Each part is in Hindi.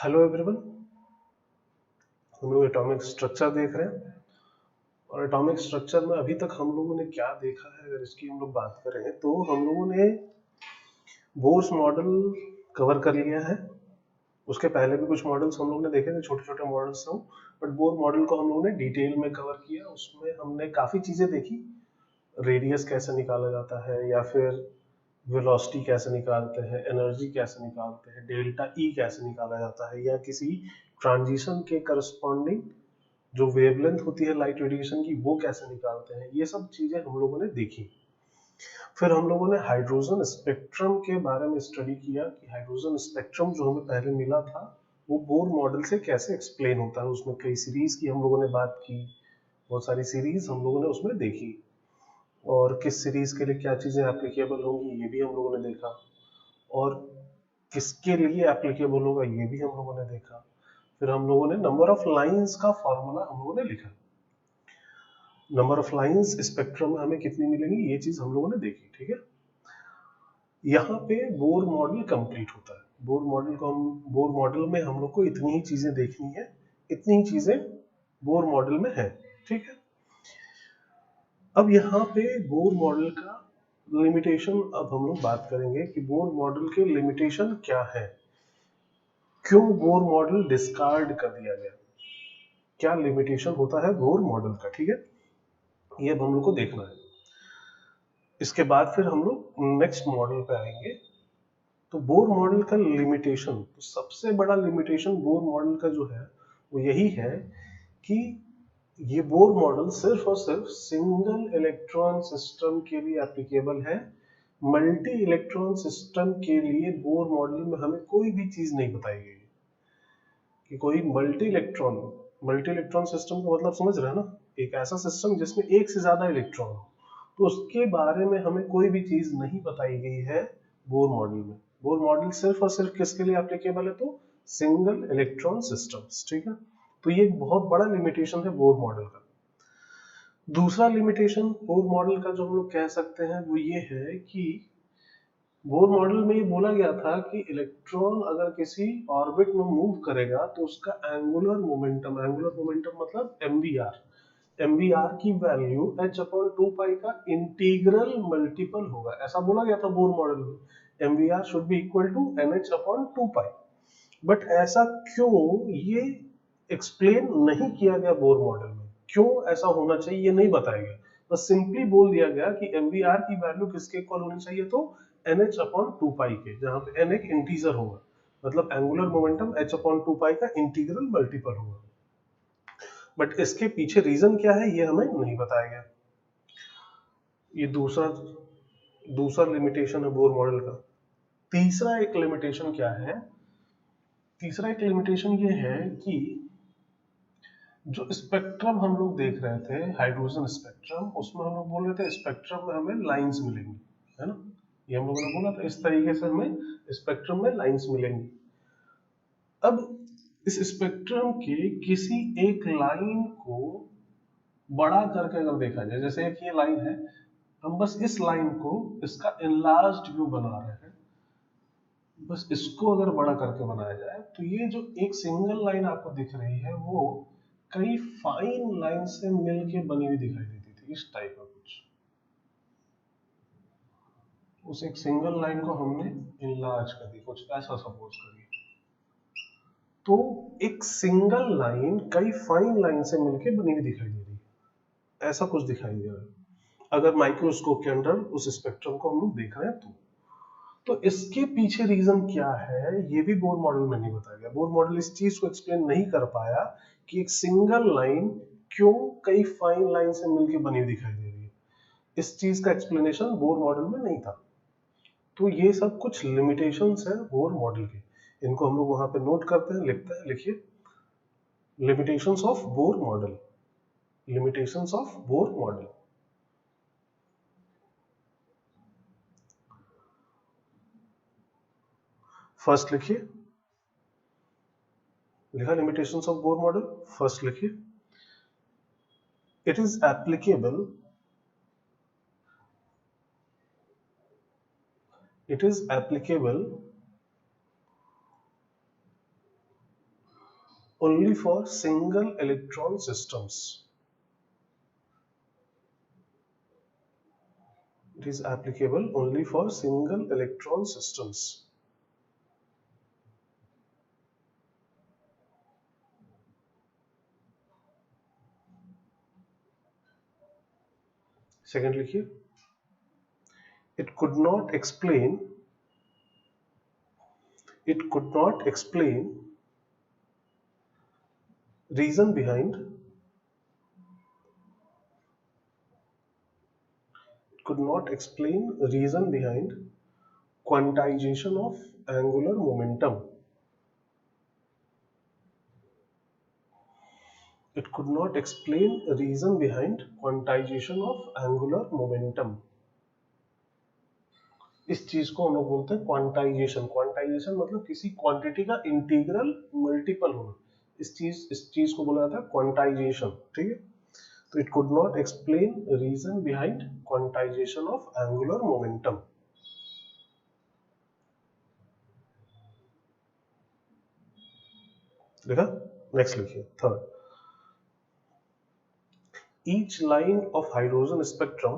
Hello everyone. हम लोग एटॉमिक स्ट्रक्चर देख रहे हैं और एटॉमिक स्ट्रक्चर में अभी तक हम लोगों ने क्या देखा है, अगर इसकी हम लोग बात करें तो हम लोगों ने बोर्स मॉडल कवर कर लिया है। उसके पहले भी कुछ मॉडल्स हम लोग ने देखे थे, छोटे छोटे मॉडल्स थे, बट बोर मॉडल को हम लोगों ने डिटेल में कवर किया। उसमें हमने काफ़ी चीज़ें देखी, रेडियस कैसे निकाला जाता है या फिर वेलोसिटी कैसे निकालते हैं, एनर्जी कैसे निकालते हैं, डेल्टा ई कैसे निकाला जाता है, या किसी ट्रांजिशन के करस्पॉन्डिंग जो वेवलेंथ होती है लाइट रेडिएशन की वो कैसे निकालते हैं। ये सब चीजें हम लोगों ने देखी। फिर हम लोगों ने हाइड्रोजन स्पेक्ट्रम के बारे में स्टडी किया कि हाइड्रोजन स्पेक्ट्रम जो हमें पहले मिला था वो बोर मॉडल से कैसे एक्सप्लेन होता है। उसमें कई सीरीज की हम लोगों ने बात की, बहुत सारी सीरीज हम लोगों ने उसमें देखी, और किस सीरीज के लिए क्या चीजें एप्लीकेबल होंगी ये भी हम लोगों ने देखा, और किसके लिए एप्लीकेबल होगा ये भी हम लोगों ने देखा। फिर हम लोगों ने नंबर ऑफ लाइंस का फॉर्मूला हम लोगों ने लिखा, नंबर ऑफ लाइंस स्पेक्ट्रम में हमें कितनी मिलेंगी ये चीज हम लोगों ने देखी। ठीक है, यहाँ पे बोर मॉडल कंप्लीट होता है। बोर मॉडल में हम लोग को इतनी ही चीजें देखनी है, इतनी ही चीजें बोर मॉडल में है। ठीक है, अब यहाँ पे बोर मॉडल का लिमिटेशन अब हम लोग बात करेंगे कि बोर मॉडल के लिमिटेशन क्या है, क्यों बोर मॉडल डिस्कार्ड कर दिया गया, क्या लिमिटेशन होता है बोर मॉडल का। ठीक है, ये अब हम लोग को देखना है। इसके बाद फिर हम लोग नेक्स्ट मॉडल पे आएंगे। तो बोर मॉडल का लिमिटेशन, तो सबसे बड़ा लिमिटेशन बोर मॉडल का जो है वो यही है कि ये बोर मॉडल सिर्फ और सिर्फ सिंगल इलेक्ट्रॉन सिस्टम के लिए एप्लीकेबल है। मल्टी इलेक्ट्रॉन सिस्टम के लिए बोर मॉडल में हमें कोई भी चीज नहीं बताई गई कि कोई मल्टी इलेक्ट्रॉन सिस्टम का मतलब समझ रहे हैं ना, एक ऐसा सिस्टम जिसमें एक से ज्यादा इलेक्ट्रॉन हो, तो उसके बारे में हमें कोई भी चीज नहीं बताई गई है बोर मॉडल में। बोर मॉडल सिर्फ और सिर्फ किसके लिए एप्लीकेबल है, तो सिंगल इलेक्ट्रॉन सिस्टम्स। ठीक है, तो ये एक बहुत बड़ा लिमिटेशन है बोर मॉडल का। दूसरा लिमिटेशन बोर मॉडल का जो हम लोग कह सकते हैं वो ये है कि बोर मॉडल में ये बोला गया था कि इलेक्ट्रॉन अगर किसी ऑर्बिट में मूव करेगा तो उसका एंगुलर मोमेंटम मतलब एमवीआर की वैल्यू h अपॉन 2 पाई का इंटीग्रल मल्टीपल होगा, ऐसा बोला गया था बोर मॉडल में। MVR should be equal to NH upon 2 pi. But ऐसा क्यों, ये एक्सप्लेन नहीं किया गया बोर मॉडल में, क्यों ऐसा होना चाहिए ये नहीं बताया गया। बस सिंपली बोल दिया गया कि एमवीआर की वैल्यू किसके इक्वल होनी चाहिए, तो NH अपॉन 2 पाई के, जहां पे n एक इंटीजर होगा, मतलब angular momentum h upon 2 pi का इंटीग्रल मल्टीपल होगा। बट इसके पीछे रीजन क्या है ये हमें नहीं बताया गया। ये दूसरा लिमिटेशन है बोर मॉडल का। तीसरा एक लिमिटेशन क्या है, तीसरा एक लिमिटेशन ये है कि जो स्पेक्ट्रम हम लोग देख रहे थे हाइड्रोजन स्पेक्ट्रम, उसमें हम लोग बोल रहे थे स्पेक्ट्रम में हमें लाइंस मिलेंगी, है ना, ये हम लोगों ने बोला था इस तरीके से हमें स्पेक्ट्रम में लाइंस मिलेंगी। अब इस स्पेक्ट्रम के किसी एक लाइन को बड़ा करके अगर देखा जाए, जैसे एक ये लाइन है, हम बस इस लाइन को इसका एनलार्ज्ड व्यू बना रहे हैं, बस इसको अगर बड़ा करके बनाया जाए तो ये जो एक सिंगल लाइन आपको दिख रही है वो कई फाइन लाइन से मिलके बनी हुई दिखाई देती थी, इस टाइप का कुछ। उस एक सिंगल लाइन को हमने इनलार्ज कर दी, कुछ ऐसा सपोज करिए। तो एक सिंगल लाइन कई फाइन लाइन से मिलके बनी हुई दिखाई दे रही है, ऐसा कुछ दिखाई दे रहा है अगर माइक्रोस्कोप के अंदर उस स्पेक्ट्रम को हम लोग देख रहे हैं तो इसके पीछे रीजन क्या है ये भी बोर मॉडल में नहीं बताया गया। बोर मॉडल इस चीज को एक्सप्लेन नहीं कर पाया कि एक सिंगल लाइन क्यों कई फाइन लाइन से मिलकर बनी हुई दिखाई दे रही है, इस चीज का एक्सप्लेनेशन बोर मॉडल में नहीं था। तो ये सब कुछ लिमिटेशंस हैं बोर मॉडल के, इनको हम लोग वहां पे नोट करते हैं, लिखते हैं, लिखिए limitations of Bohr model, limitations of Bohr model. First लिखिए, लिखा limitations of Bohr model, first लिखिए it is applicable it is applicable only for single electron systems. It is applicable only for single electron systems. Second लिखिए, it could not explain reason behind quantization of angular momentum. It could not explain reason behind quantization of angular momentum. इस चीज को हम लोग बोलते हैं क्वांटाइजेशन. क्वांटाइजेशन मतलब किसी क्वांटिटी का इंटीग्रल मल्टीपल होना. इस चीज को बोला जाता है क्वांटाइजेशन. ठीक है. तो it could not explain reason behind quantization of angular momentum. देखा. नेक्स्ट लिखिए third. Each line of hydrogen spectrum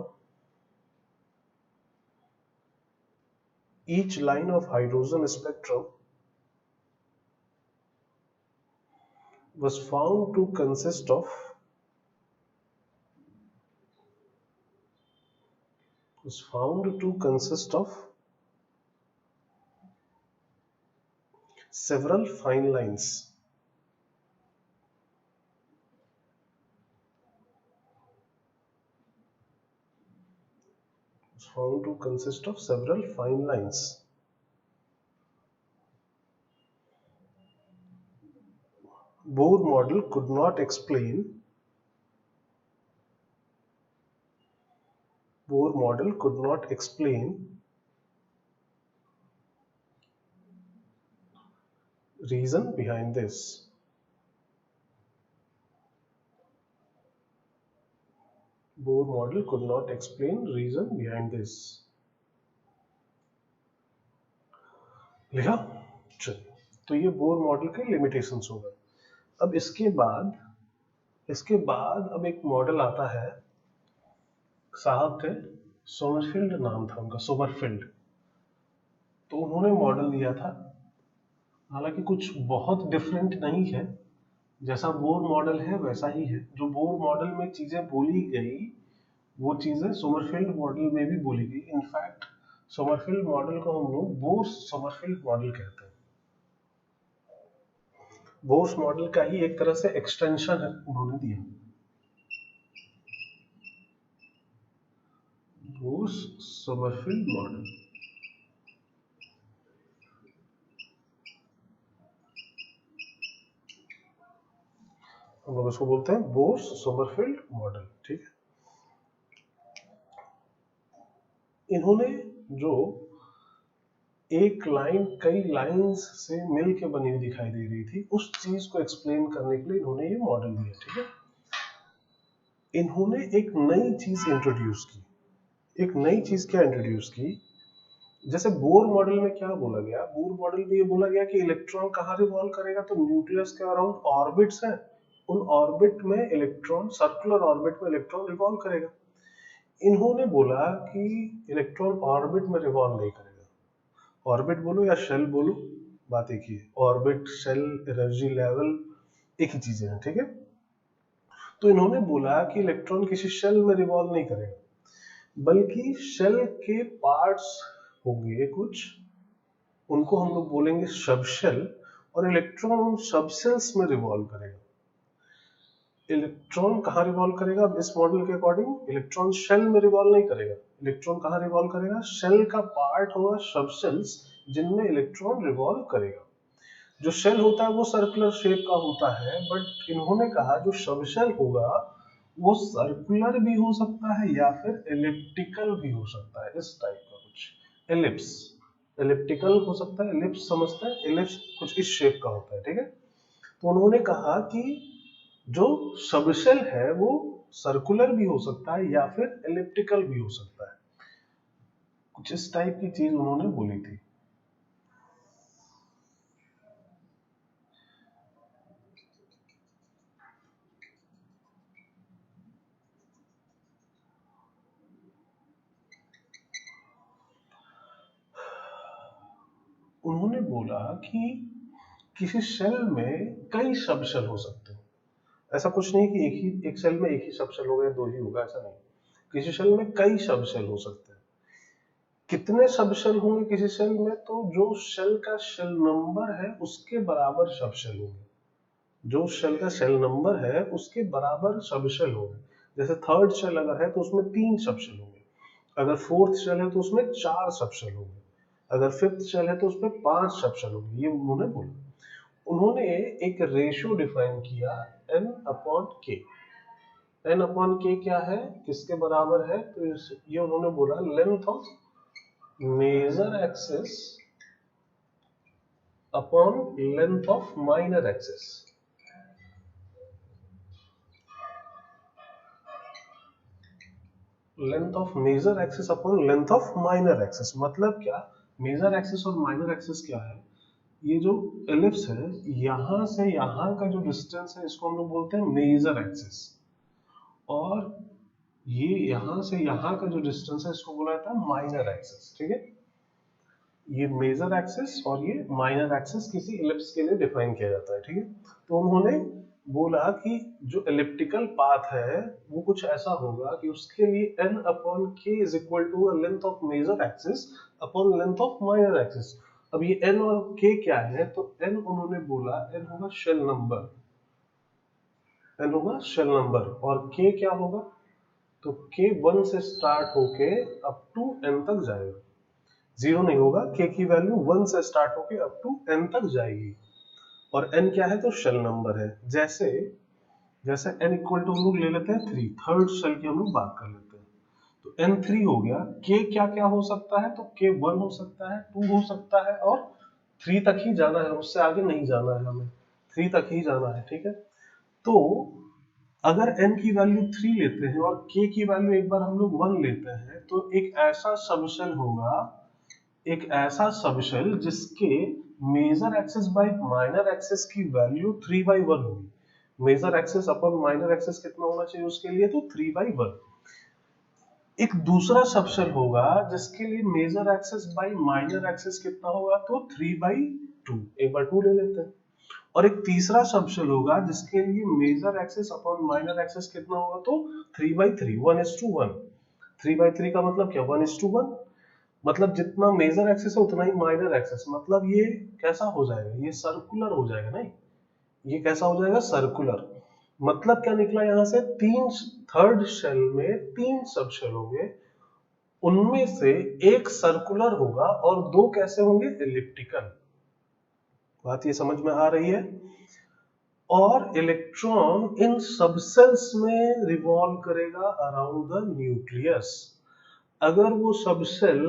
was found to consist of several fine lines. Bohr model could not explain reason behind this. Bohr model could not explain reason behind this. लिखा. चलिए, तो ये बोर मॉडल के लिमिटेशंस हो गए. अब इसके बाद अब एक मॉडल आता है. साहब थे सोमरफील्ड, नाम था उनका सोमरफील्ड. तो उन्होंने मॉडल दिया था, हालांकि कुछ बहुत डिफरेंट नहीं है, जैसा बोर मॉडल है वैसा ही है. जो बोर मॉडल में चीजें बोली गई वो चीजें सोमरफील्ड मॉडल में भी बोली गई. इनफैक्ट सोमरफील्ड मॉडल को हम लोग बोर्स सोमरफील्ड मॉडल कहते हैं. बोर्स मॉडल का ही एक तरह से एक्सटेंशन है उन्होंने दिया. Bohr's Sommerfeld model. हम लोग इसको बोलते हैं बोर्स सोमरफील्ड मॉडल. ठीक है. इन्होंने जो एक लाइन कई लाइंस से मिल के बनी हुई दिखाई दे रही थी, उस चीज को एक्सप्लेन करने के लिए इन्होंने ये मॉडल दिया. ठीक है. इन्होंने एक नई चीज इंट्रोड्यूस की. एक नई चीज क्या इंट्रोड्यूस की? जैसे बोर मॉडल में क्या बोला गया, बोर मॉडल में ये बोला गया कि इलेक्ट्रॉन कहाँ रिवॉल्व करेगा, तो न्यूक्लियस के अराउंड ऑर्बिट्स हैं, उन ऑर्बिट में इलेक्ट्रॉन, सर्कुलर ऑर्बिट में इलेक्ट्रॉन रिवॉल्व करेगा. इन्होंने बोला कि इलेक्ट्रॉन ऑर्बिट में रिवॉल्व नहीं करेगा. ऑर्बिट बोलो या शेल बोलो, बात एक ही है. ऑर्बिट, शेल, एनर्जी लेवल एक ही चीजें हैं. ठीक है. तो इन्होंने बोला कि इलेक्ट्रॉन किसी शेल में रिवॉल्व नहीं करेगा, बल्कि शेल के पार्ट्स होंगे कुछ, उनको हम लोग बोलेंगे सबशेल, और इलेक्ट्रॉन उन सबसेल्स में रिवॉल्व करेगा. इलेक्ट्रॉन कहाँ रिवॉल्व करेगा? अब इस मॉडल के अकॉर्डिंग इलेक्ट्रॉन शेल में रिवॉल्व नहीं करेगा. इलेक्ट्रॉन कहाँ रिवॉल्व करेगा? शेल का पार्ट होगा सबसेल्स जिनमें इलेक्ट्रॉन रिवॉल्व करेगा. जो शेल होता है वो सर्कुलर शेप का होता है, बट इन्होंने कहा जो सबशेल होगा वो सर्कुलर भी हो सकता है या फिर एलिप्टिकल भी हो सकता है. इस टाइप का कुछ एलिप्स, एलिप्टिकल हो सकता है. एलिप्स समझते हैं, एलिप्स कुछ इस शेप का होता है. ठीक है. तो उन्होंने कहा कि जो सबशेल है वो सर्कुलर भी हो सकता है या फिर एलिप्टिकल भी हो सकता है. कुछ इस टाइप की चीज उन्होंने बोली थी. उन्होंने बोला कि किसी शेल में कई सब शेल हो सकते हैं। ऐसा कुछ नहीं कि एक शेल में एक ही सब शेल होगा या दो ही होगा, ऐसा नहीं। किसी शेल में कई सब शेल हो सकते हैं। कितने सब शेल होंगे किसी शेल में, तो जो शेल का शेल नंबर है उसके बराबर सब शेल होंगे। जो शेल का शेल नंबर है उसके बराबर सब शेल होंगे। जैसे थर्ड शेल अगर है तो उसमें 3 सब शेल होंगे, अगर फोर्थ शेल है तो उसमें 4 सब शेल होंगे, अगर फिफ्थ शेल है तो उसमें 5 सब शेल होंगे। ये उन्होंने बोला। उन्होंने एक रेशियो डिफाइन किया n upon k। n upon k क्या है, किसके बराबर है, तो ये उन्होंने बोला length of major axis upon length of minor axis. Length of major axis upon length of minor axis मतलब क्या, मेजर एक्सिस और माइनर एक्सिस क्या है, ये जो एलिप्स है यहां से यहां का जो डिस्टेंस है इसको हम लोग बोलते हैं मेजर एक्सिस, और ये यहां से यहां का जो डिस्टेंस है इसको बोला जाता है माइनर एक्सिस। ठीक है, ये मेजर एक्सिस और ये माइनर एक्सिस किसी इलिप्स के लिए डिफाइन किया जाता है। ठीक है, तो उन्होंने बोला कि जो एलिप्टिकल पाथ है वो कुछ ऐसा होगा कि उसके लिए n upon k is equal to length of major axis upon length of minor axis. अब ये n और k क्या है, तो n उन्होंने बोला n होगा शेल नंबर, n होगा शेल नंबर, और k क्या होगा, तो k 1 से स्टार्ट होके अप टू n तक जाएगा। जीरो नहीं होगा, k की वैल्यू 1 से स्टार्ट होके अप टू n तक जाएगी, और n क्या है, तो शेल नंबर है। जैसे जैसे n इक्वल टू हम लोग ले लेते हैं 3, थर्ड शेल की हम लोग बात कर लेते हैं, तो n 3 हो गया। k क्या क्या हो सकता है, तो k 1 हो सकता है, 2 हो सकता है, और 3 तक ही जाना है, उससे आगे नहीं जाना है हमें, 3 तक ही जाना है। ठीक है, तो अगर n की वैल्यू 3 लेते हैं और k की वैल्यू एक बार हम लोग 1 लेते हैं, तो एक ऐसा सबशेल होगा, एक ऐसा सबशेल जिसके major axis by minor axis की वैल्यू 3/1 होगी। Major axis upon minor axis कितना होना चाहिए उसके लिए, तो 3/1। एक दूसरा सबशेल होगा जिसके लिए major axis by minor axis कितना होगा, तो 3/2। एक बार 2 ले लेते हैं। और एक तीसरा सबशेल होगा जिसके लिए major axis upon minor axis कितना होगा, तो 3/3, 1:1। 3/3 का मतलब क्या, 1:1, मतलब जितना मेजर एक्सिस है उतना ही माइनर एक्सिस, मतलब ये कैसा हो जाएगा, ये सर्कुलर हो जाएगा। नहीं, ये कैसा हो जाएगा, सर्कुलर। मतलब क्या निकला यहां से, तीन, थर्ड शेल में 3 सब शेल होंगे, उनमें से एक सर्कुलर होगा और 2 कैसे होंगे, एलिप्टिकल। बात ये समझ में आ रही है। और इलेक्ट्रॉन इन सबसेल्स में रिवॉल्व करेगा अराउंड द न्यूक्लियस। अगर वो सबसेल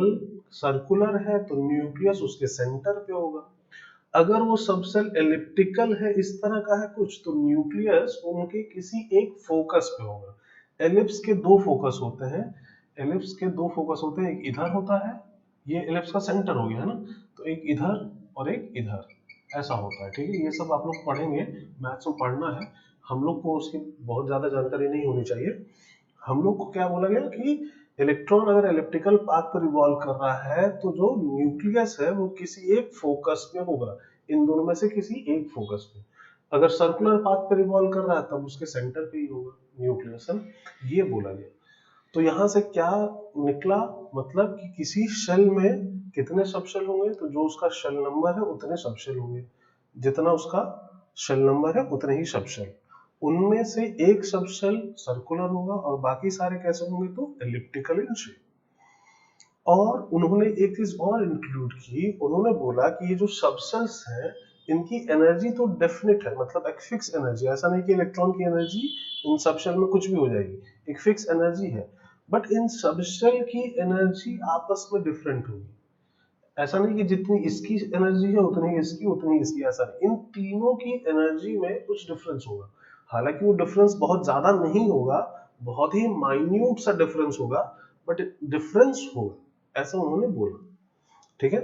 सर्कुलर है तो न्यूक्लियस उसके सेंटर पे होगा, अगर वो सबसेल एलिप्टिकल है, इस तरह का है कुछ, तो न्यूक्लियस उनके किसी एक फोकस पे होगा। एलिप्स के दो फोकस होते हैं, एलिप्स के दो फोकस होते हैं, एक इधर होता है, ये एलिप्स का सेंटर हो गया है ना, तो एक इधर और एक इधर, ऐसा होता है। ठीक है, ये सब आप लोग पढ़ेंगे, मैथ्स में पढ़ना है, हम लोग को उसकी बहुत ज्यादा जानकारी नहीं होनी चाहिए। हम लोग को क्या बोला गया कि इलेक्ट्रॉन अगर इलेप्टिकल पाथ पर रिवॉल्व कर रहा है तो जो न्यूक्लियस है वो किसी एक फोकस पे होगा, इन दोनों में से किसी एक फोकस पे। अगर सर्कुलर पाथ पर रिवॉल्व कर रहा है तब उसके सेंटर पे ही होगा न्यूक्लियस, है, ये बोला गया। तो यहां से क्या निकला, मतलब कि किसी शेल में कितने सब शेल होंगे, तो जो उसका शेल नंबर है उतने सब शेल होंगे, जितना उसका शेल नंबर है उतने ही सब शेल। उनमें से एक सब शेल सर्कुलर होगा और बाकी सारे कैसे होंगे, तो एलिप्टिकल इन शेप। और उन्होंने एक चीज और इंक्लूड की, उन्होंने बोला कि ये जो सबसेल्स हैं इनकी एनर्जी तो डेफिनेट है, मतलब एक फिक्स एनर्जी, ऐसा नहीं कि इलेक्ट्रॉन की एनर्जी इन सबशेल में कुछ भी हो जाएगी, एक फिक्स एनर्जी है। बट इन सबशेल की एनर्जी आपस में डिफरेंट होगी, ऐसा नहीं कि जितनी इसकी एनर्जी है उतनी इसकी उतनी इसकी, ऐसा नहीं, इन तीनों की एनर्जी में कुछ डिफरेंस होगा। हालांकि वो डिफरेंस बहुत ज्यादा नहीं होगा, बहुत ही माइन्यूट सा डिफरेंस होगा, बट डिफरेंस होगा, ऐसा उन्होंने बोला। ठीक है,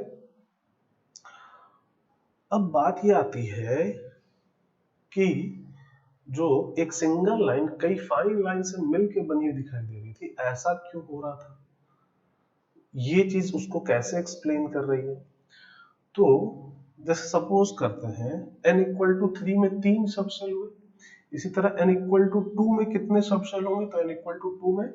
अब बात ये आती है कि जो एक सिंगल लाइन कई फाइन लाइन से मिलकर बनी हुई दिखाई दे रही थी, ऐसा क्यों हो रहा था, ये चीज उसको कैसे एक्सप्लेन कर रही है। तो जैसे सपोज करते हैं n इक्वल टू 3 में 3 सब शेल हुए, इसी तरह n इक्वल टू 2 में कितने सब शेल होंगे, तो n इक्वल टू 2 में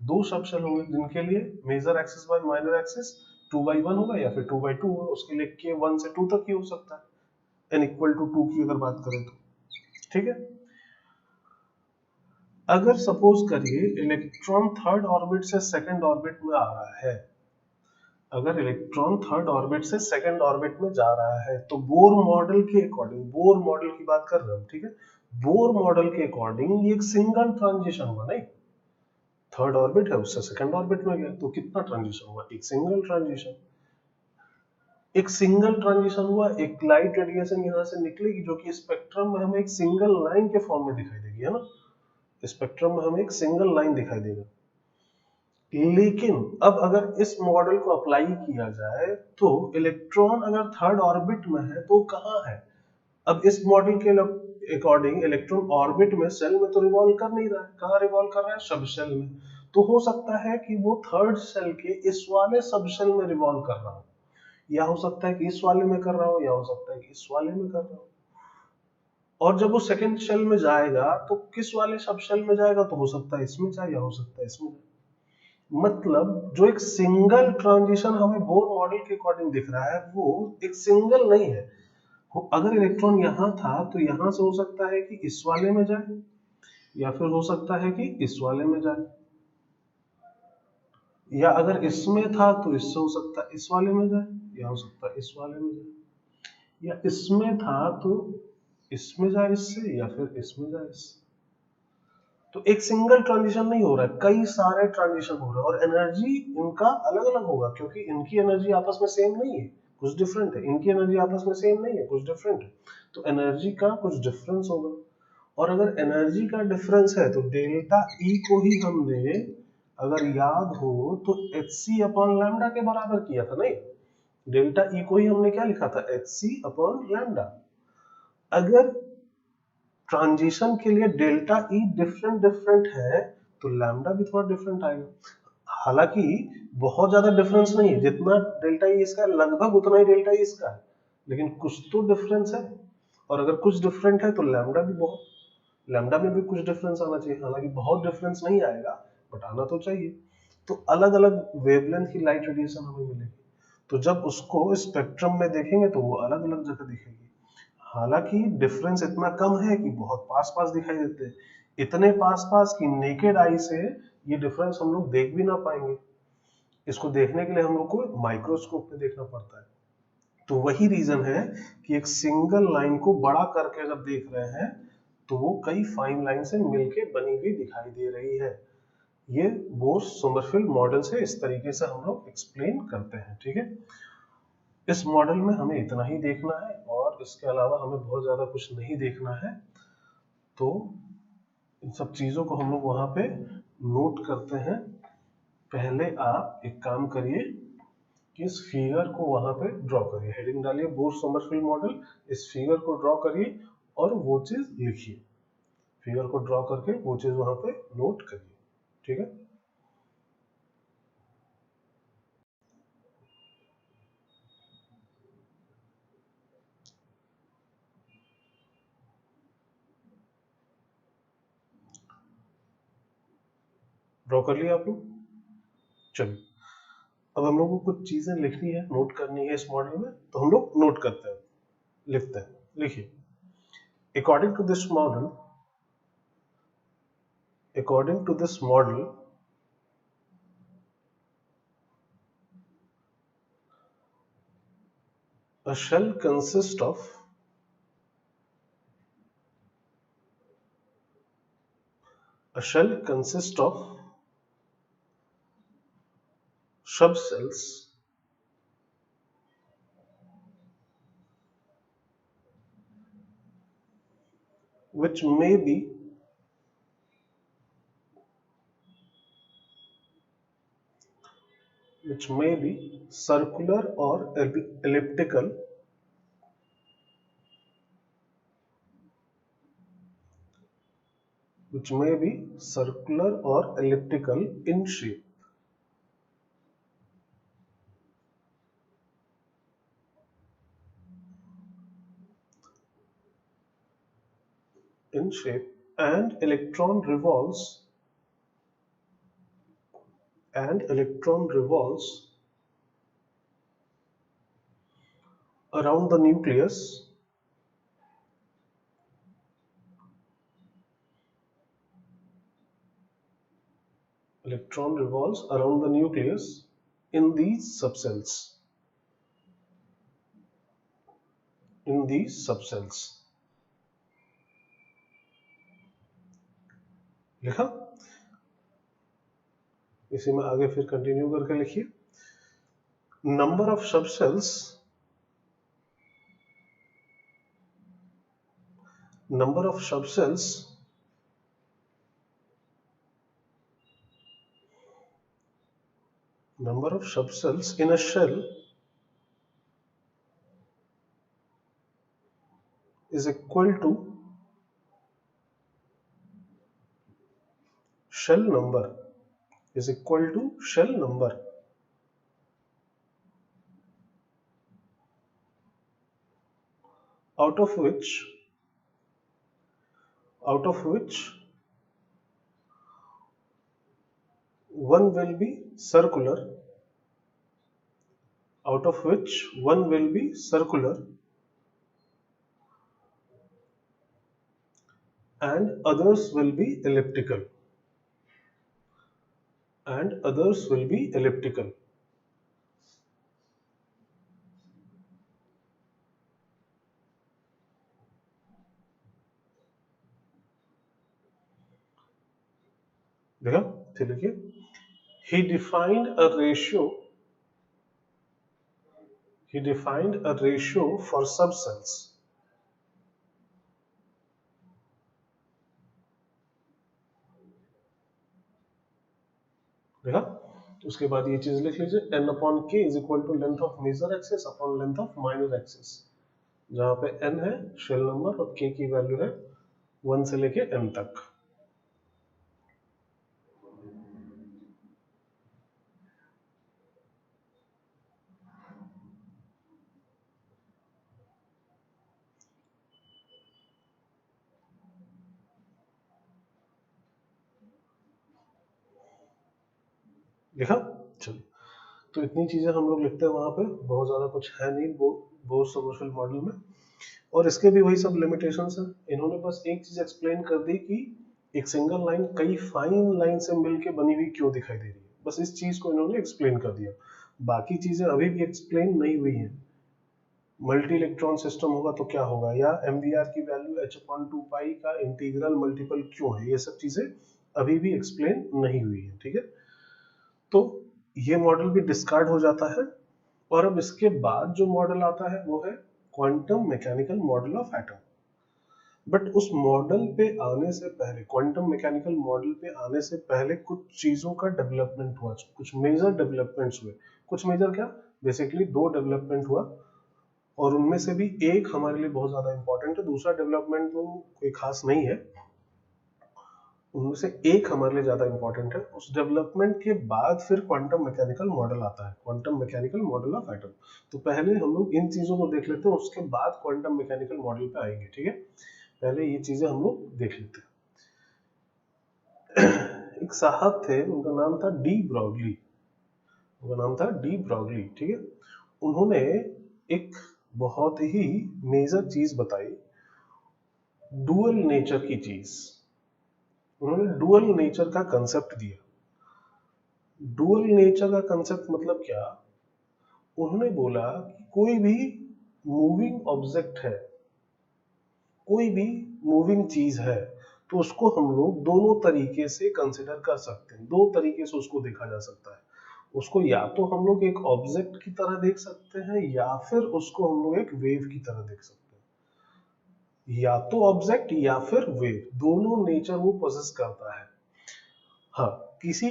2 सब शेल होंगे, जिनके लिए major axis by minor axis 2/1 होगा या फिर 2/2 होगा, उसके लिए k 1 से 2 तक ही हो सकता है n इक्वल टू 2 की अगर बात करें तो। ठीक है, अगर सपोज करिए इलेक्ट्रॉन थर्ड ऑर्बिट से सेकंड ऑर्बिट में आ रहा है, अगर इलेक्ट्रॉन थर्ड ऑर्बिट से सेकंड ऑर्बिट में जा रहा है, तो बोर मॉडल के अकॉर्डिंग, बोर मॉडल की बात कर रहे हैं, ठीक है, बोर मॉडल के अकॉर्डिंग ये एक सिंगल ट्रांजिशन हुआ, नहीं, थर्ड ऑर्बिट है उससे सेकंड ऑर्बिट में गया, तो कितना ट्रांजिशन हुआ, एक सिंगल ट्रांजिशन, एक सिंगल ट्रांजिशन हुआ, एक लाइट रेडिएशन यहां से निकलेगी जो कि स्पेक्ट्रम में हमें एक सिंगल लाइन के फॉर्म में दिखाई देगी, है ना, स्पेक्ट्रम में हमें एक सिंगल लाइन दिखाई देगा। लेकिन अब अगर इस मॉडल को अप्लाई किया जाए तो इलेक्ट्रॉन अगर थर्ड ऑर्बिट में है तो कहाँ है, अब इस मॉडल के अकॉर्डिंग इलेक्ट्रॉन ऑर्बिट में सेल में तो रिवॉल्व कर नहीं रहा है, कहाँ रिवॉल्व कर रहा है, सब शेल में, तो हो सकता है कि वो थर्ड शेल के इस वाले सब शेल में रिवॉल्व कर रहा हो, या हो सकता है कि इस वाले में कर रहा हो, या हो सकता है कि इस वाले में कर रहा हो, और जब वो सेकंड शेल में जाएगा तो किस वाले सब शेल में जाएगा, तो हो सकता है इसमें जाए या हो सकता है इसमें जाए, मतलब जो एक सिंगल ट्रांजिशन हमें बोर मॉडल के अकॉर्डिंग दिख रहा है वो एक सिंगल नहीं है, अगर इलेक्ट्रॉन यहां था तो यहां से हो सकता है कि इस वाले में जाए, या फिर हो सकता है कि इस वाले में जाए, या अगर इसमें था तो इससे हो सकता है इस वाले में जाए, या हो सकता है इस वाले में जाए, या इसमें था तो इसमें जाए इससे, या फिर इसमें जाए इससे, तो एक सिंगल ट्रांजिशन नहीं हो रहा है, कई सारे ट्रांजिशन हो रहे हैं, और एनर्जी इनका अलग अलग होगा क्योंकि इनकी एनर्जी आपस में सेम नहीं है, कुछ डिफरेंट है, इनकी एनर्जी आपस में सेम नहीं है, कुछ डिफरेंट है, तो एनर्जी का कुछ डिफरेंस होगा, और अगर एनर्जी का डिफरेंस है तो डेल्टा ई को ही हमने अगर याद हो तो एच सी अपॉन लैम्डा के बराबर किया था, नहीं, डेल्टा ई को ही हमने क्या लिखा था, एच सी अपॉन लैम्डा, अगर ट्रांजिशन के लिए डेल्टा ई डिफरेंट डिफरेंट है तो लैम्डा भी थोड़ा डिफरेंट आएगा, हालांकि बहुत ज्यादा डिफरेंस नहीं है, जितना डेल्टा ई इसका है लगभग उतना ही डेल्टा ई इसका है, लेकिन कुछ तो डिफरेंस है, और अगर कुछ डिफरेंट है तो लैम्डा भी बहुत, लैम्डा में भी कुछ डिफरेंस आना चाहिए, हालांकि बहुत डिफरेंस नहीं आएगा बट आना तो चाहिए, तो अलग अलग वेवलेंथ की लाइट रेडिएशन हमें मिलेगी, तो जब उसको स्पेक्ट्रम में देखेंगे तो वो अलग अलग जगह दिखेगी, हालांकि डिफरेंस इतना कम है कि बहुत पास पास दिखाई देते हैं, इतने पास पास कि नेकेड आई से ये डिफरेंस हम लोग देख भी ना पाएंगे, इसको देखने के लिए हम लोग को माइक्रोस्कोप में देखना पड़ता है, तो वही रीजन है कि एक सिंगल लाइन को बड़ा करके अगर देख रहे हैं तो वो कई फाइन लाइन से मिलके बनी हुई दिखाई दे रही है, ये बोस सोमरफेल्ड मॉडल से इस तरीके से हम लोग एक्सप्लेन करते हैं, ठीक है, इस मॉडल में हमें इतना ही देखना है और इसके अलावा हमें बहुत ज्यादा कुछ नहीं देखना है, तो इन सब चीजों को हम लोग वहां पे नोट करते हैं, पहले आप एक काम करिए कि इस फिगर को वहां पे ड्रॉ करिए, हेडिंग डालिए बोर सोमरफेल्ड मॉडल, इस फिगर को ड्रॉ करिए और वो चीज लिखिए, फिगर को ड्रॉ करके वो चीज वहां पे नोट करिए, ठीक है, ड्रॉ कर लिया आप लोग, चलिए अब हम लोग को कुछ चीजें लिखनी है, नोट करनी है इस मॉडल में, तो हम लोग नोट करते हैं, लिखते हैं, लिखिए, according to this model, according to this model, a shell consists of a shell consists of subcells which may be circular or elliptical, which may be circular or elliptical in shape, in shape, and electron revolves around the nucleus in these subcells. लिखा? इसी में आगे फिर कंटिन्यू करके लिखिए. Number of subcells in a shell is equal to shell number out of which one will be circular and others will be elliptical. देखा? फिर लिखिए. He defined a ratio for subcells. देखा? उसके बाद ये चीज लिख लीजिए. n upon k is equal to length of major axis upon length of minor axis. जहां पे n है शेल नंबर और k की वैल्यू है 1 से लेके n तक. देखा? चलिए, तो इतनी चीजें हम लोग लिखते हैं वहां पे. बहुत ज्यादा कुछ है नहीं बोर सबमर्सिबल मॉडल में. और इसके भी वही सब लिमिटेशंस हैं. इन्होंने बस एक चीज एक्सप्लेन कर दी कि एक सिंगल लाइन कई फाइन लाइन से मिलके बनी हुई क्यों दिखाई दे रही है. बस इस चीज को इन्होंने एक्सप्लेन कर दिया. बाकी चीजें अभी भी एक्सप्लेन नहीं हुई हैं. मल्टी इलेक्ट्रॉन सिस्टम होगा तो क्या होगा, या MVR की वैल्यू h/2 का इंटीग्रल मल्टीपल क्यों है, ये सब चीजें अभी भी एक्सप्लेन नहीं हुई है. ठीक है, तो ये मॉडल भी डिस्कार्ड हो जाता है. और अब इसके बाद जो मॉडल आता है वो है quantum mechanical model of atom. But उस मॉडल पे आने से पहले, क्वांटम मैकेनिकल मॉडल पे आने से पहले कुछ चीजों का डेवलपमेंट हुआ, कुछ मेजर डेवलपमेंट्स हुए. कुछ मेजर क्या, बेसिकली 2 डेवलपमेंट हुआ. और उनमें से भी एक हमारे लिए बहुत ज्यादा इंपॉर्टेंट है. दूसरा डेवलपमेंट तो कोई खास नहीं है. उनमें से एक हमारे लिए ज्यादा इंपॉर्टेंट है. उस डेवलपमेंट के बाद फिर क्वांटम मैकेनिकल मॉडल आता है, quantum mechanical model of atom. तो पहले हम लोग इन चीजों को देख लेते हैं, उसके बाद क्वांटम मैकेनिकल मॉडल पे आएंगे. ठीक है, पहले ये चीजें हम लोग देख लेते हैं. एक साहब थे, उनका नाम था डी ब्रॉगली. ठीक है, उन्होंने एक बहुत ही मेजर चीज बताई, डुअल नेचर की चीज. उन्होंने डुअल नेचर का कंसेप्ट दिया. डुअल नेचर का कंसेप्ट मतलब क्या, उन्होंने बोला कि कोई भी मूविंग ऑब्जेक्ट है, कोई भी मूविंग चीज है, तो उसको हम लोग दोनों तरीके से कंसिडर कर सकते हैं. 2 तरीके से उसको देखा जा सकता है. उसको या तो हम लोग एक ऑब्जेक्ट की तरह देख सकते हैं, या फिर उसको हम लोग एक वेव की तरह देख सकते हैं. या तो ऑब्जेक्ट या फिर वेव, दोनों नेचर वो पोजेस करता है. हाँ, किसी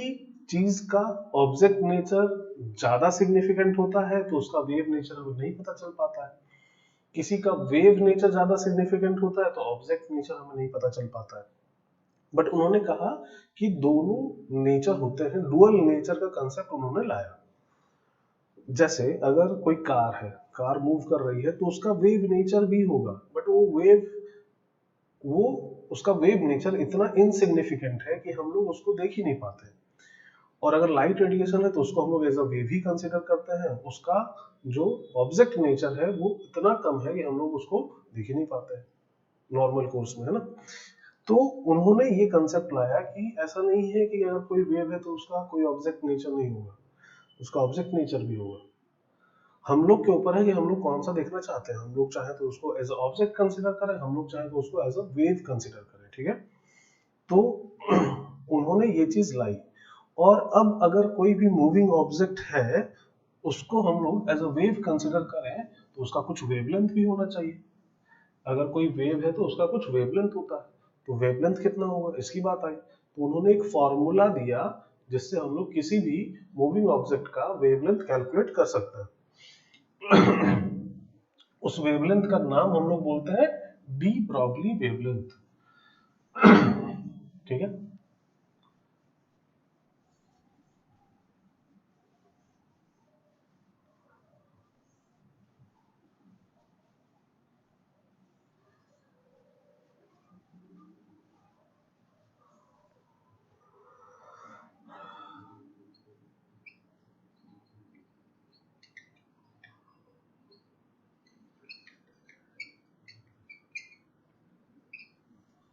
चीज का ऑब्जेक्ट नेचर ज्यादा सिग्निफिकेंट होता है तो उसका वेव नेचर हमें नहीं पता चल पाता है. किसी का वेव नेचर ज्यादा सिग्निफिकेंट होता है तो ऑब्जेक्ट नेचर हमें नहीं पता चल पाता है. बट उन्होंने कहा कि दोनों नेचर होते हैं. डुअल नेचर का कंसेप्ट उन्होंने लाया. जैसे अगर कोई कार है, कार मूव कर रही है तो उसका वेव नेचर भी होगा, बट वो वेव वो उसका वेव नेचर इतना इनसिग्निफिकेंट है कि हम लोग उसको देख ही नहीं पाते। और अगर लाइट रेडिएशन है तो उसको हम लोग एज अ वेव ही कंसिडर करते हैं। उसका जो ऑब्जेक्ट नेचर है वो इतना कम है कि हम लोग उसको देख ही नहीं पाते हैं नॉर्मल कोर्स में, है ना। तो उन्होंने ये कंसेप्ट लाया कि ऐसा नहीं है कि अगर कोई वेव है तो उसका कोई ऑब्जेक्ट नेचर नहीं होगा, उसका ऑब्जेक्ट नेचर भी होगा। हम लोग के ऊपर है कि हम लोग कौन सा देखना चाहते हैं। हम लोग चाहें तो उसको एज अ ऑब्जेक्ट कंसिडर करें, हम लोग चाहें तो उसको एज अ वेव कंसिडर करें, ठीक है। तो उन्होंने ये चीज लाई। और अब अगर कोई भी मूविंग ऑब्जेक्ट है उसको हम लोग एज अ वेव कंसिडर करें तो उसका कुछ वेवलेंथ भी होना चाहिए। अगर कोई वेव है तो उसका कुछ वेवलेंथ होता है, तो वेवलेंथ कितना होगा इसकी बात आई। तो उन्होंने एक फॉर्मूला दिया जिससे हम लोग किसी भी मूविंग ऑब्जेक्ट का वेवलेंथ कैलकुलेट कर सकते हैं। उस वेवलेंथ का नाम हम लोग बोलते हैं डी ब्रॉगली वेवलेंथ, ठीक है।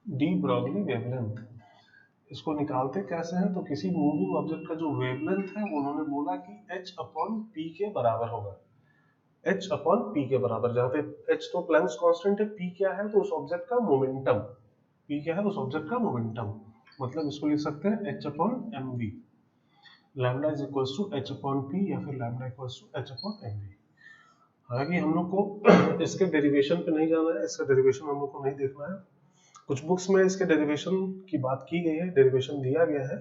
डी ब्रॉगली वेवलेंथ, इसको निकालते कैसे हैं, तो किसी मूविंग ऑब्जेक्ट का जो वेवलेंथ है वो उन्होंने बोला कि h अपॉन p के बराबर होगा। h अपॉन p के बराबर, जहाँ पे h तो प्लैंक्स कांस्टेंट है, p क्या है तो उस ऑब्जेक्ट का मोमेंटम, p क्या है उस ऑब्जेक्ट का मोमेंटम। मतलब इसको लिख सकते हैं h upon mv, lambda is equals to h upon p या फिर lambda equals to h upon mv। हालांकि हम लोग को इसके डेरिवेशन पे नहीं जाना है, इसका डेरिवेशन हम लोग को नहीं देखना है। कुछ बुक्स में इसके डेरिवेशन की बात की गई है, डेरिवेशन दिया गया है,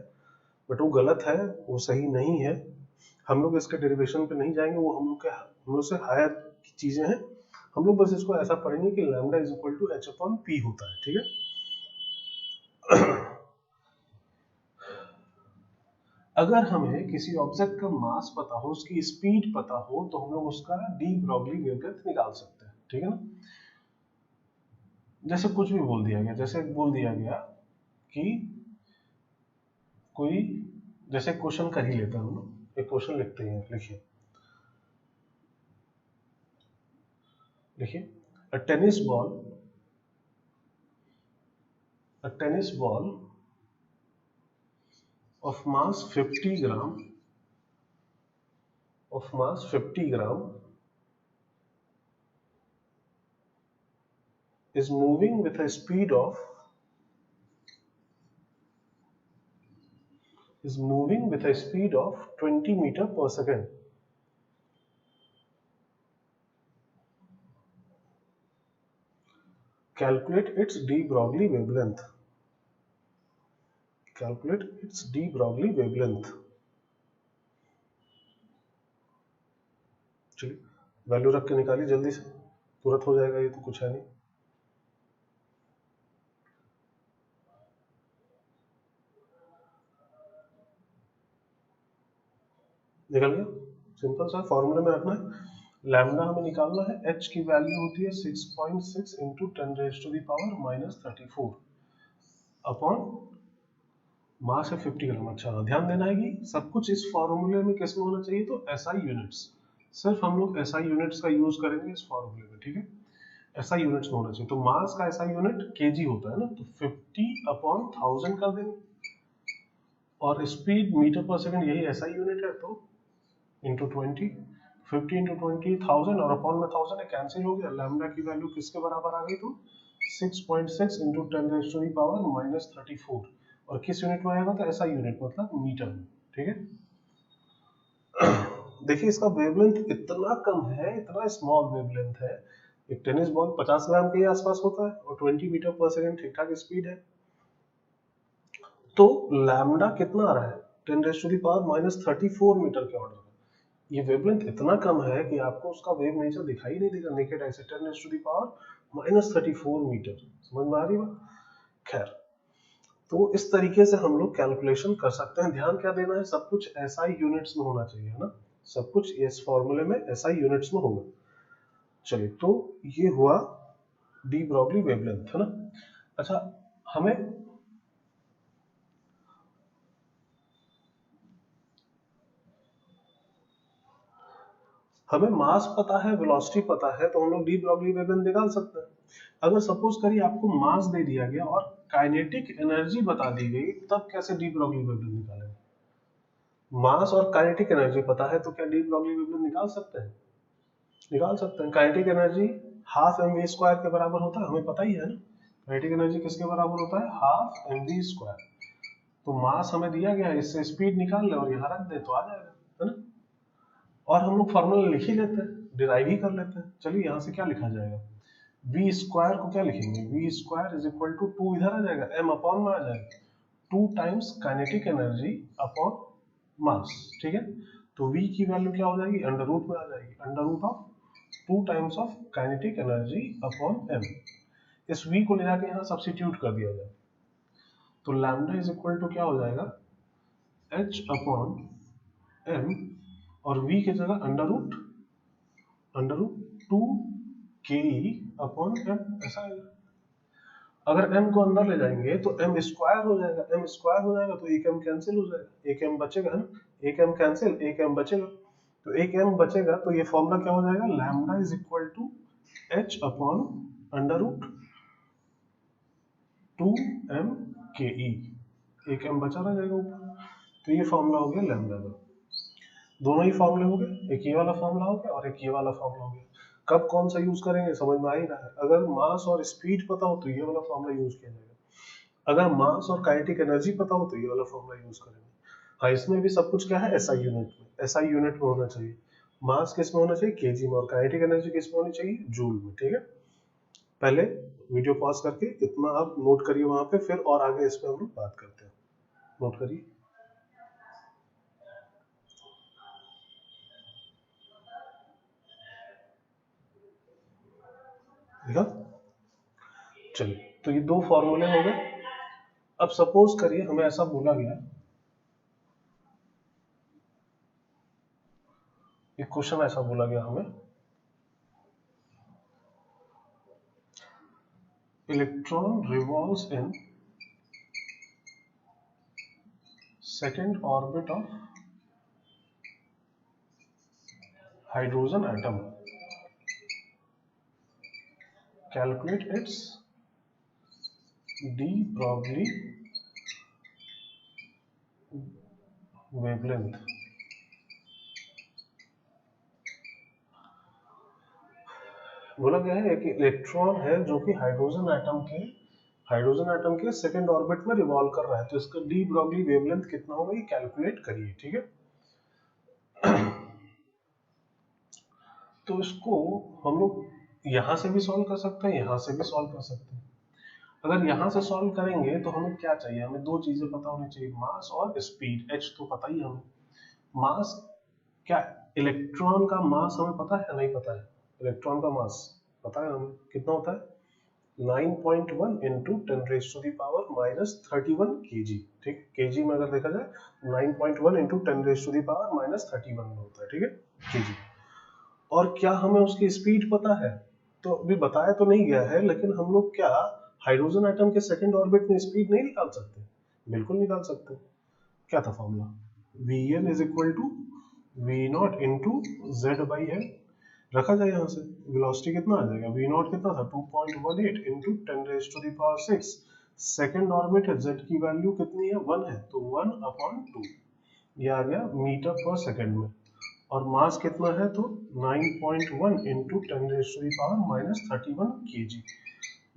बट वो गलत है, वो सही नहीं है। हम लोग इसके डेरिवेशन पे नहीं जाएंगे, वो हम लोग से हायर चीजें हैं। हम लोग बस इसको ऐसा पढ़ेंगे कि lambda is equal to h upon p होता है, ठीक है। अगर हमें किसी ऑब्जेक्ट का मास पता हो, उसकी स्पीड पता हो, तो हम लोग उसका डी ब्रॉगली वेवलेंथ निकाल सकते हैं, ठीक है ना। जैसे कुछ भी बोल दिया गया, जैसे बोल दिया गया कि कोई, जैसे क्वेश्चन कर ही लेते हैं हम लोग, एक क्वेश्चन लिखते हैं, लिखिए लिखिए a tennis ball, a tennis ball of mass 50 gram, of mass 50 gram is moving with a speed of, is moving with a speed of 20 meter per second. Calculate its de Broglie wavelength. Calculate its de Broglie wavelength. चलिए वैल्यू रख के निकालिए जल्दी से, तुरंत हो जाएगा, ये तो कुछ है नहीं। निकल गया, सिंपल सा फॉर्मूले में रखना है। लैम्डा हमें निकालना है, h की वैल्यू होती है 6.6 into 10 raise to the power minus 34 upon mass है 50 ग्राम। अच्छा ध्यान देना है कि सब कुछ इस फॉर्मूले में किस में होना चाहिए, तो एसआई यूनिट्स, सिर्फ हम लोग एसआई यूनिट्स का यूज करेंगे इस फॉर्मूले में, ठीक है। एसआई यूनिट्स में होना चाहिए, तो मास का एसआई यूनिट केजी होता है ना, तो 50 अपॉन 1000 कर देंगे, और स्पीड मीटर पर सेकंड यही एसआई यूनिट है, तो इंटू 20, 50 इंटू 20,000 और अपॉन में 1000 है, कैंसिल हो गया। लैम्डा की वैल्यू किसके बराबर आ गई, तो 6.6 into 10 raise to the power minus 34, और किस यूनिट में आएगा, तो ऐसा यूनिट मतलब मीटर में, ठीक है। देखिए इसका वेवलेंथ इतना कम है, इतना स्मॉल वेवलेंथ है। एक टेनिस बॉल 50 ग्राम के आसपास होता है और 20 मीटर पर सेकंड ठीक ठाक स्पीड है। तो लैम्डा कितना आ रहा है, 10 raise to the power minus 34 metre के ऑर्डर में। ये वेवलेंथ इतना कम है कि आपको उसका वेव नेचर दिखाई नहीं देगा नेकेड आई से, 10 raise to the power minus 34 metre. समझ में आ रही बात। खैर, तो इस तरीके से हम लोग कैलकुलेशन कर सकते हैं। ध्यान क्या देना है, सब कुछ एसआई यूनिट्स में होना चाहिए, है ना। सब कुछ इस फॉर्मूले में एसआई यूनिट्स में होगा। चलिए तो ये हुआ डी ब्रॉगली वेवलेंथ, है ना। अच्छा, हमें हमें मास पता है, वेलोसिटी पता है, तो हम लोग डी ब्रॉगली वेवलेंथ निकाल सकते हैं। अगर सपोज करिए आपको मास दे दिया गया और काइनेटिक एनर्जी बता दी गई, तब कैसे डी ब्रॉगली वेवलेंथ निकालेंगे? मास और काइनेटिक एनर्जी पता है तो क्या डी ब्रॉगली वेवलेंथ निकाल सकते हैं? निकाल सकते हैं। Kinetic energy half m v square के बराबर होता है, हमें पता ही है ना। काइनेटिक एनर्जी किसके बराबर होता है? Half m v square. तो मास हमें दिया गया है, इससे स्पीड निकाल ले और यहाँ रख दे तो आ जाएगा, है ना। और हम लोग फॉर्मूला लिख ही लेते हैं, डिराइव ही कर लेते हैं। चलिए यहाँ से क्या लिखा जाएगा? वी स्क्वायर को क्या लिखेंगे? V square is equal to 2 इधर आ जाएगा, एम अपॉन में आ जाएगा, 2 times kinetic energy upon mass. ठीक है, तो v की वैल्यू क्या हो जाएगी? अंडर रूट में आ जाएगी, under root of 2 times of kinetic energy upon m। इस v को ले जाके यहाँ सब्स्टिट्यूट कर दिया जाए तो लैम्डा इज इक्वल टू क्या हो जाएगा? h अपॉन m, और v की जगह अंडर रूट 2 के अपॉन m, ऐसा आएगा। अगर m को अंदर ले जाएंगे तो m स्क्वायर हो जाएगा, m स्क्वायर हो जाएगा तो एक m कैंसिल हो जाएगा, एक m बचेगा, है ना। एक m कैंसिल, एक m बचेगा, तो एक m बचेगा, तो ये फॉर्मूला क्या हो जाएगा? Lambda is equal to h upon under root 2m के ई, एक m बचा रह जाएगा ऊपर, तो ये फॉर्मूला हो गया लैम्डा का। दोनों ही फॉर्मूले हो गए, एक ये वाला फॉर्मूला हो गया और एक ये वाला फॉर्मूला हो गया। कब कौन सा यूज करेंगे समझ में आ ही रहा है। अगर मास और स्पीड पता हो तो ये वाला फॉर्मूला यूज किया जाएगा, अगर मास और काइनेटिक एनर्जी पता हो तो ये वाला फॉर्मूला यूज करेंगे। हाँ, इसमें भी सब कुछ क्या है? एसआई यूनिट में, एसआई यूनिट में होना चाहिए। मास किस में होना चाहिए? केजी में, और काइनेटिक एनर्जी किस में होनी चाहिए? जूल में। ठीक है, पहले वीडियो पॉज करके इतना आप नोट करिए वहां पे, फिर और आगे इस पे हम लोग बात करते हैं। नोट करिए, ठीक है। चलिए, तो ये दो फॉर्मूले हो गए। अब सपोज करिए हमें ऐसा बोला गया, एक क्वेश्चन ऐसा बोला गया हमें, electron revolves in second orbit of hydrogen atom, calculate its de Broglie wavelength. बोला गया है कि इलेक्ट्रॉन है जो कि हाइड्रोजन एटम के सेकंड ऑर्बिट में रिवॉल्व कर रहा है, तो इसका डी ब्रॉगली वेवलेंथ कितना होगा ये कैलकुलेट करिए। ठीक है, तो इसको हम लोग यहां से भी सॉल्व कर सकते हैं, यहां से भी सॉल्व कर सकते हैं। अगर यहां से सॉल्व करेंगे तो हमें क्या चाहिए? हमें दो चीजें पता होनी चाहिए, मास और स्पीड। एच तो पता ही है हमें। मास क्या? इलेक्ट्रॉन का मास हमें पता है, नहीं पता है? इलेक्ट्रॉन का मास पता है हमें, कितना होता है? 9.1 इंटू 10⁻⁻31 kg। ठीक, केजी में अगर देखा जाए 9.1 इंटू 10⁻⁻31 में होता है। ठीक है, केजी। और क्या हमें उसकी स्पीड पता है? तो अभी बताया तो नहीं गया है, लेकिन हम लोग क्या हाइड्रोजन एटम के सेकंड ऑर्बिट में स्पीड नहीं निकाल सकते? बिल्कुल निकाल सकते। क्या था formula? Vn is equal to v not into z by m. रखा जाए यहाँ से, वेलोसिटी कितना आ जाएगा? वी नॉट कितना था? 2.18 इंटू 10⁻⁶। सेकंड ऑर्बिट है, जेड की वैल्यू कितनी है? 1 है, तो 1/2 ये आ गया मीटर पर सेकंड में। और मास कितना है? तो 9.1 इंटू 10⁻⁻31 kg।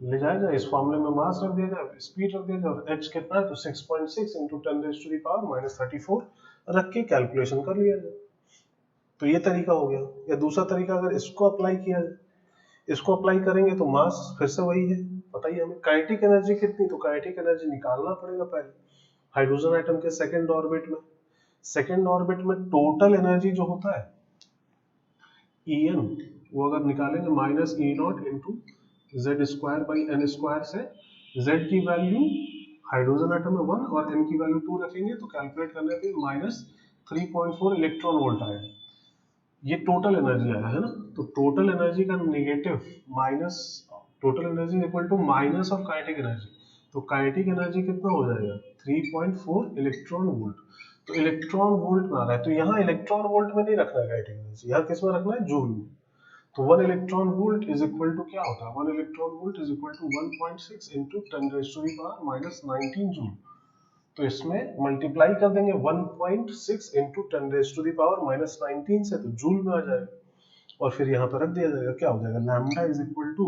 ले जाया जाए, इस फॉर्मूले में मास रख दिया जाए, स्पीड रख दिया जाए, और h कितना है? तो 6.6 इंटू 10⁻⁻34 रख के कैलकुलेशन कर लिया जाए। तो ये तरीका हो गया। या दूसरा तरीका, अगर इसको अप्लाई किया जाए, इसको अप्लाई करेंगे तो मास फिर से वही है, पता ही हमें। काइनेटिक एनर्जी कितनी? तो काइनेटिक एनर्जी निकालना पड़ेगा पहले हाइड्रोजन एटम के सेकंड ऑर्बिट में। सेकंड ऑर्बिट में टोटल एनर्जी जो होता है En, वो अगर निकालेंगे minus E naught into Z square by N square से, जेड की वैल्यू हाइड्रोजन एटम में 1 और एन की वैल्यू 2 रखेंगे तो कैलकुलेट करने पे माइनस 3.4 इलेक्ट्रॉन वोल्ट आएगा। ये टोटल एनर्जी आया है ना, तो टोटल एनर्जी का negative minus total energy equal to minus of kinetic energy. तो काइनेटिक एनर्जी कितना हो जाएगा 3.4 इलेक्ट्रॉन वोल्ट। तो इलेक्ट्रॉन वोल्ट में आ रहा है, तो यहाँ इलेक्ट्रॉन वोल्ट में नहीं रखना है काइनेटिक एनर्जी, यहाँ किस में रखना है जूल में। तो 1 electron volt is equal to क्या होता है 1 electron volt is equal to 1.6 into 10 raised to the power minus 19 joule. तो इसमें मल्टीप्लाई कर देंगे 1.6 into 10 raised to the power minus 19 से, तो जूल में आ जाएगा और फिर यहाँ पर रख दिया जाएगा, क्या हो जाएगा lambda is equal to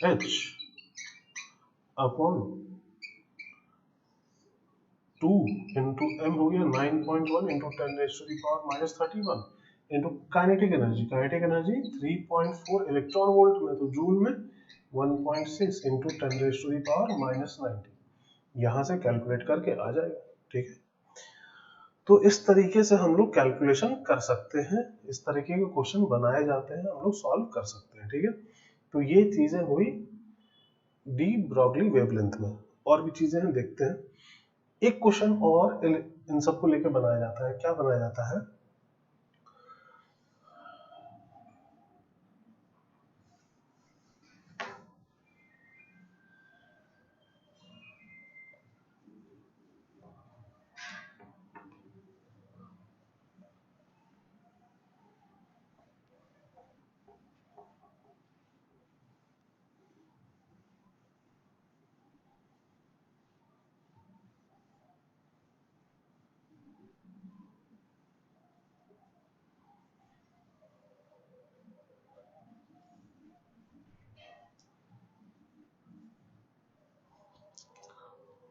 h upon 2 into m हो गया 9.1 into 10 raised to the power minus 31 into kinetic energy. Kinetic energy 3.4 electron volt में, तो जूल में 1.6 into 10 raised to the power minus 19। यहाँ से कैलकुलेट करके आ जाएगा। ठीक है, तो इस तरीके से हम लोग कैलकुलेशन कर सकते हैं, इस तरीके के क्वेश्चन बनाए जाते हैं, हम लोग सॉल्व कर सकते हैं। ठीक है, तो ये चीजें हुई डी ब्रॉगली वेवलेंथ में। और भी चीजें हम देखते हैं। एक क्वेश्चन और इन सबको लेकर बनाया जाता है, क्या बनाया जाता है,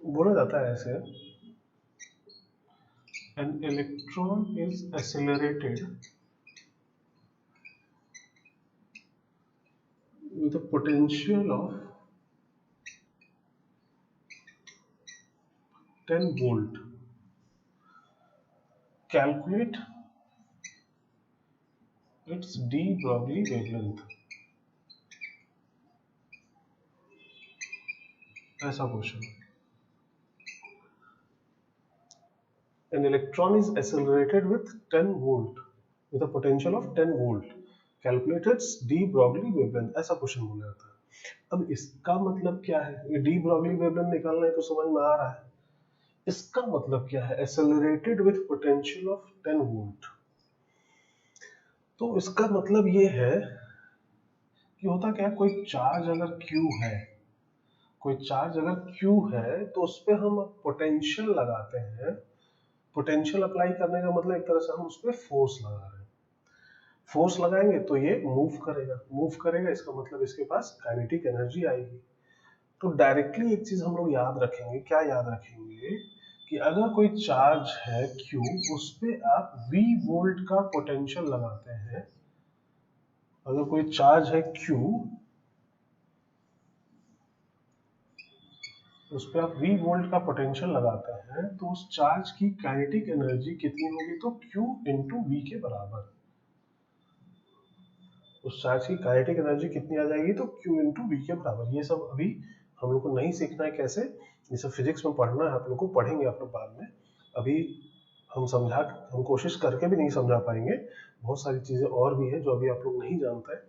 बोला जाता है ऐसे, an electron is accelerated with a potential of 10 volt. Calculate its de Broglie wavelength। ऐसा question. An electron is accelerated with 10 volt with a potential of 10 volt. Calculate its de Broglie wavelength। ऐसा क्वेश्चन बोला जाता है। अब इसका मतलब क्या है, ये de Broglie wavelength निकालना है तो समझ में आ रहा है। इसका मतलब क्या है accelerated with potential of 10 volt। तो इसका मतलब ये है कि होता क्या है, कोई चार्ज अगर Q है, कोई चार्ज अगर Q है तो उस पर हम पोटेंशियल लगाते हैं। पोटेंशियल अप्लाई करने का मतलब एक तरह से हम उस पर फोर्स लगा रहे हैं। फोर्स लगाएंगे तो ये मूव करेगा, मूव करेगा इसका मतलब इसके पास काइनेटिक एनर्जी आएगी। तो डायरेक्टली एक चीज हम लोग याद रखेंगे, क्या याद रखेंगे कि अगर कोई चार्ज है Q, उस पे आप V वोल्ट का पोटेंशियल लगाते हैं। अगर कोई चार्ज है Q, उस पर आप V वोल्ट का पोटेंशियल लगाते हैं, तो उस चार्ज की काइनेटिक एनर्जी कितनी होगी, तो Q इंटू V के बराबर। उस चार्ज की काइनेटिक एनर्जी कितनी आ जाएगी, तो Q इंटू V के बराबर। ये सब अभी हम लोग को नहीं सीखना है कैसे, ये सब फिजिक्स में पढ़ना है, आप लोग को पढ़ेंगे आप लोग बाद में। अभी हम कोशिश करके भी नहीं समझा पाएंगे, बहुत सारी चीजें और भी है जो अभी आप लोग नहीं जानते हैं,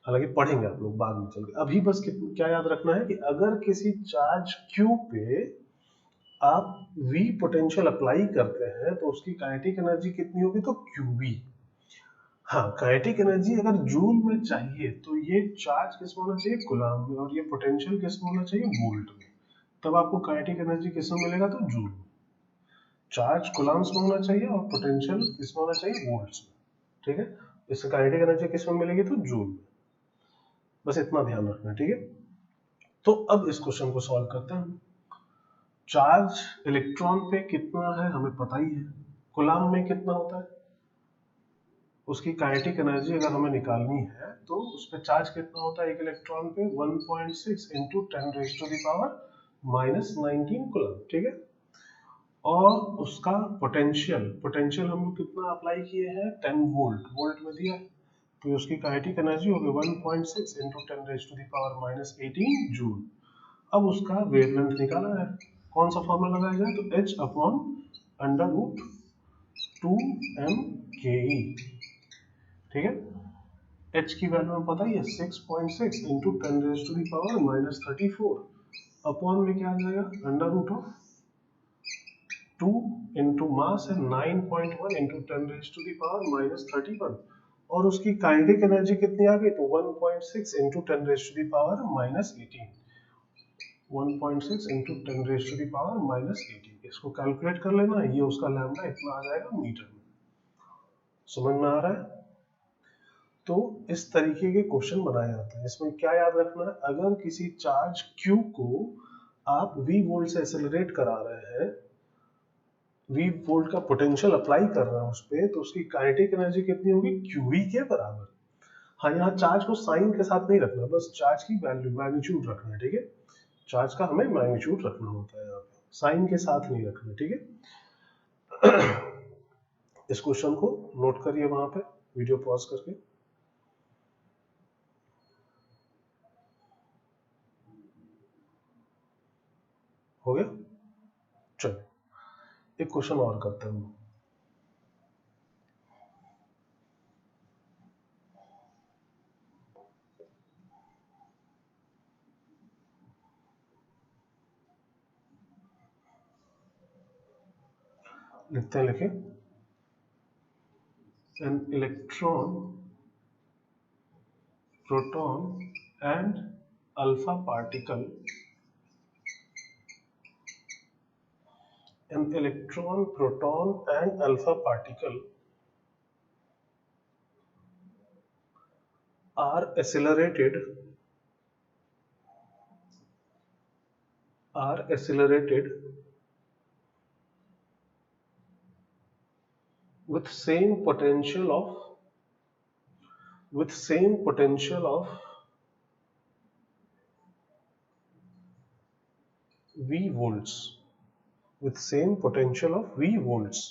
हालांकि पढ़ेंगे आप लोग बाद में चल के। अभी बस क्या याद रखना है कि अगर किसी चार्ज Q पे आप V पोटेंशियल अप्लाई करते हैं तो उसकी काइनेटिक एनर्जी कितनी होगी, तो QV। हाँ, काइनेटिक एनर्जी अगर जूल में चाहिए तो ये चार्ज किस में होना चाहिए, कूलम्ब में, और ये पोटेंशियल किस में होना चाहिए, वोल्ट में। तब आपको काइनेटिक एनर्जी किस में मिलेगा, तो जूल में। चार्ज कूलम्ब्स में होना चाहिए और पोटेंशियल किस में होना चाहिए, वोल्ट्स में। ठीक है, इससे काइनेटिक एनर्जी किस में मिलेगी, तो जूल में। बस इतना ध्यान रखना। ठीक है, तो अब इस क्वेश्चन को सॉल्व करते हैं। चार्ज इलेक्ट्रॉन पे कितना है हमें पता ही है, कूलम्ब में कितना होता है, उसकी काइनेटिक एनर्जी अगर हमें निकालनी है तो उस पे चार्ज कितना होता है एक इलेक्ट्रॉन पे, 1.6 into 10 raised to the power minus 19 coulomb. ठीक है, और उसका पोटेंशियल हम लोग कितना अप्लाई किए हैं, 10 वोल्ट, वोल्ट में दिया है, तो उसकी काइनेटिक एनर्जी होगी 1.6 into 10 raised to the power minus 18 joule. अब उसका वेवलेंथ निकाला है, कौन सा फॉर्मूला लगाया जाए, तो h upon under root 2m के ई। ठीक है, h की वैल्यू हमें पता ही है 6.6 इंटू 10⁻⁻34 अपॉन में क्या आ जाएगा under root of 2 into mass है 9.1 इंटू 10⁻⁻31 और उसकी काइनेटिक एनर्जी कितनी आ गई तो 1.6 इंटू 10⁻⁻18 1.6 इंटू 10⁻⁻18 इसको कैलकुलेट कर लेना ये उसका लैम्डा इतना आ जाएगा मीटर में। समझ में आ रहा है? तो इस तरीके के क्वेश्चन बनाए जाते हैं। इसमें क्या याद रखना है, अगर किसी चार्ज Q को आप V वोल्ट से एक्सेलरेट करा रहे हैं, V वोल्ट का पोटेंशियल अप्लाई कर रहे हैं उस पे, तो उसकी काइनेटिक एनर्जी कितनी होगी QV के बराबर। हाँ, यहाँ चार्ज को साइन के साथ नहीं रखना, बस चार्ज की वैल्यू मैग्नीट्यूड रखना है, ठीक है। चार्ज का हमें मैग्नीट्यूड रखना होता है यहाँ पे, साइन के साथ नहीं रखना, ठीक है। इस क्वेश्चन को नोट करिए वहां पे वीडियो पॉज करके। हो गया? चलिए एक क्वेश्चन और करते हैं हम। लिखते हैं, लिखे an electron, proton and alpha particle, an electron, proton and alpha particle are accelerated with same potential of V volts, with same potential of V volts.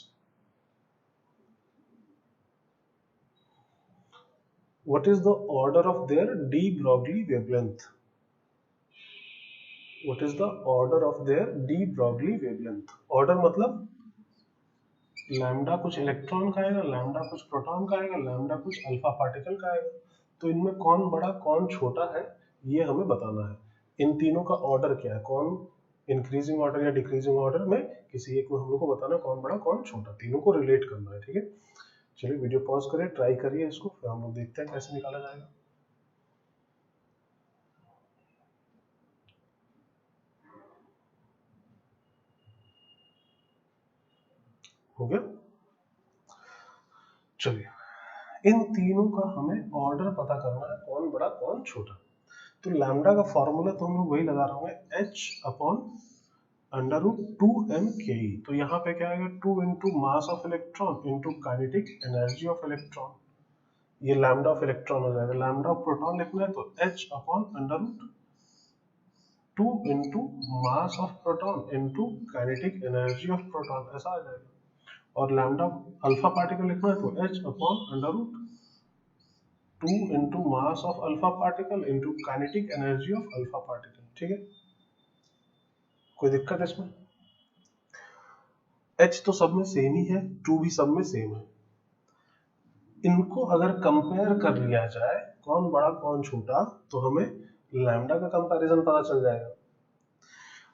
What is the order of their de Broglie wavelength? What is the order of their de Broglie wavelength? Order मतलब लैम्डा कुछ इलेक्ट्रॉन का आएगा, लैम्डा कुछ प्रोटॉन का आएगा, लैम्डा कुछ अल्फा पार्टिकल का आएगा। तो इनमें कौन बड़ा कौन छोटा है ये हमें बताना है। इन तीनों का ऑर्डर क्या है, कौन इंक्रीजिंग ऑर्डर या डिक्रीजिंग ऑर्डर में, किसी एक में हम लोग को बताना है कौन बड़ा कौन छोटा, तीनों को रिलेट करना है, ठीक है। चलिए वीडियो पॉज करिए, ट्राई करिए इसको, फिर हम लोग देखते हैं कैसे निकाला जाएगा। हो गया? चलिए इन तीनों का हमें ऑर्डर पता करना है, कौन बड़ा कौन छोटा। तो लैम्डा का फॉर्मूला तो हम लोग वही लगा रहे होंगे, h upon under root 2m/ke। तो यहाँ पे क्या आएगा 2 into mass of electron into kinetic energy of electron, ये लैम्डा ऑफ इलेक्ट्रॉन हो जाएगा। लैम्डा ऑफ प्रोटॉन लिखना है तो h upon under root 2 into mass of proton into kinetic energy of proton, ऐसा आ जाएगा। और लैम्डा अल्फा पार्टिकल लिखना है तो h upon under root 2 into mass of alpha particle into kinetic energy of alpha particle, ठीक है। कोई दिक्कत इसमें? h तो सब में सेम ही है, 2 भी सब में सेम है। इनको अगर कंपेयर कर लिया जाए कौन बड़ा कौन छोटा, तो हमें लैम्डा का कंपैरिजन पता चल जाएगा।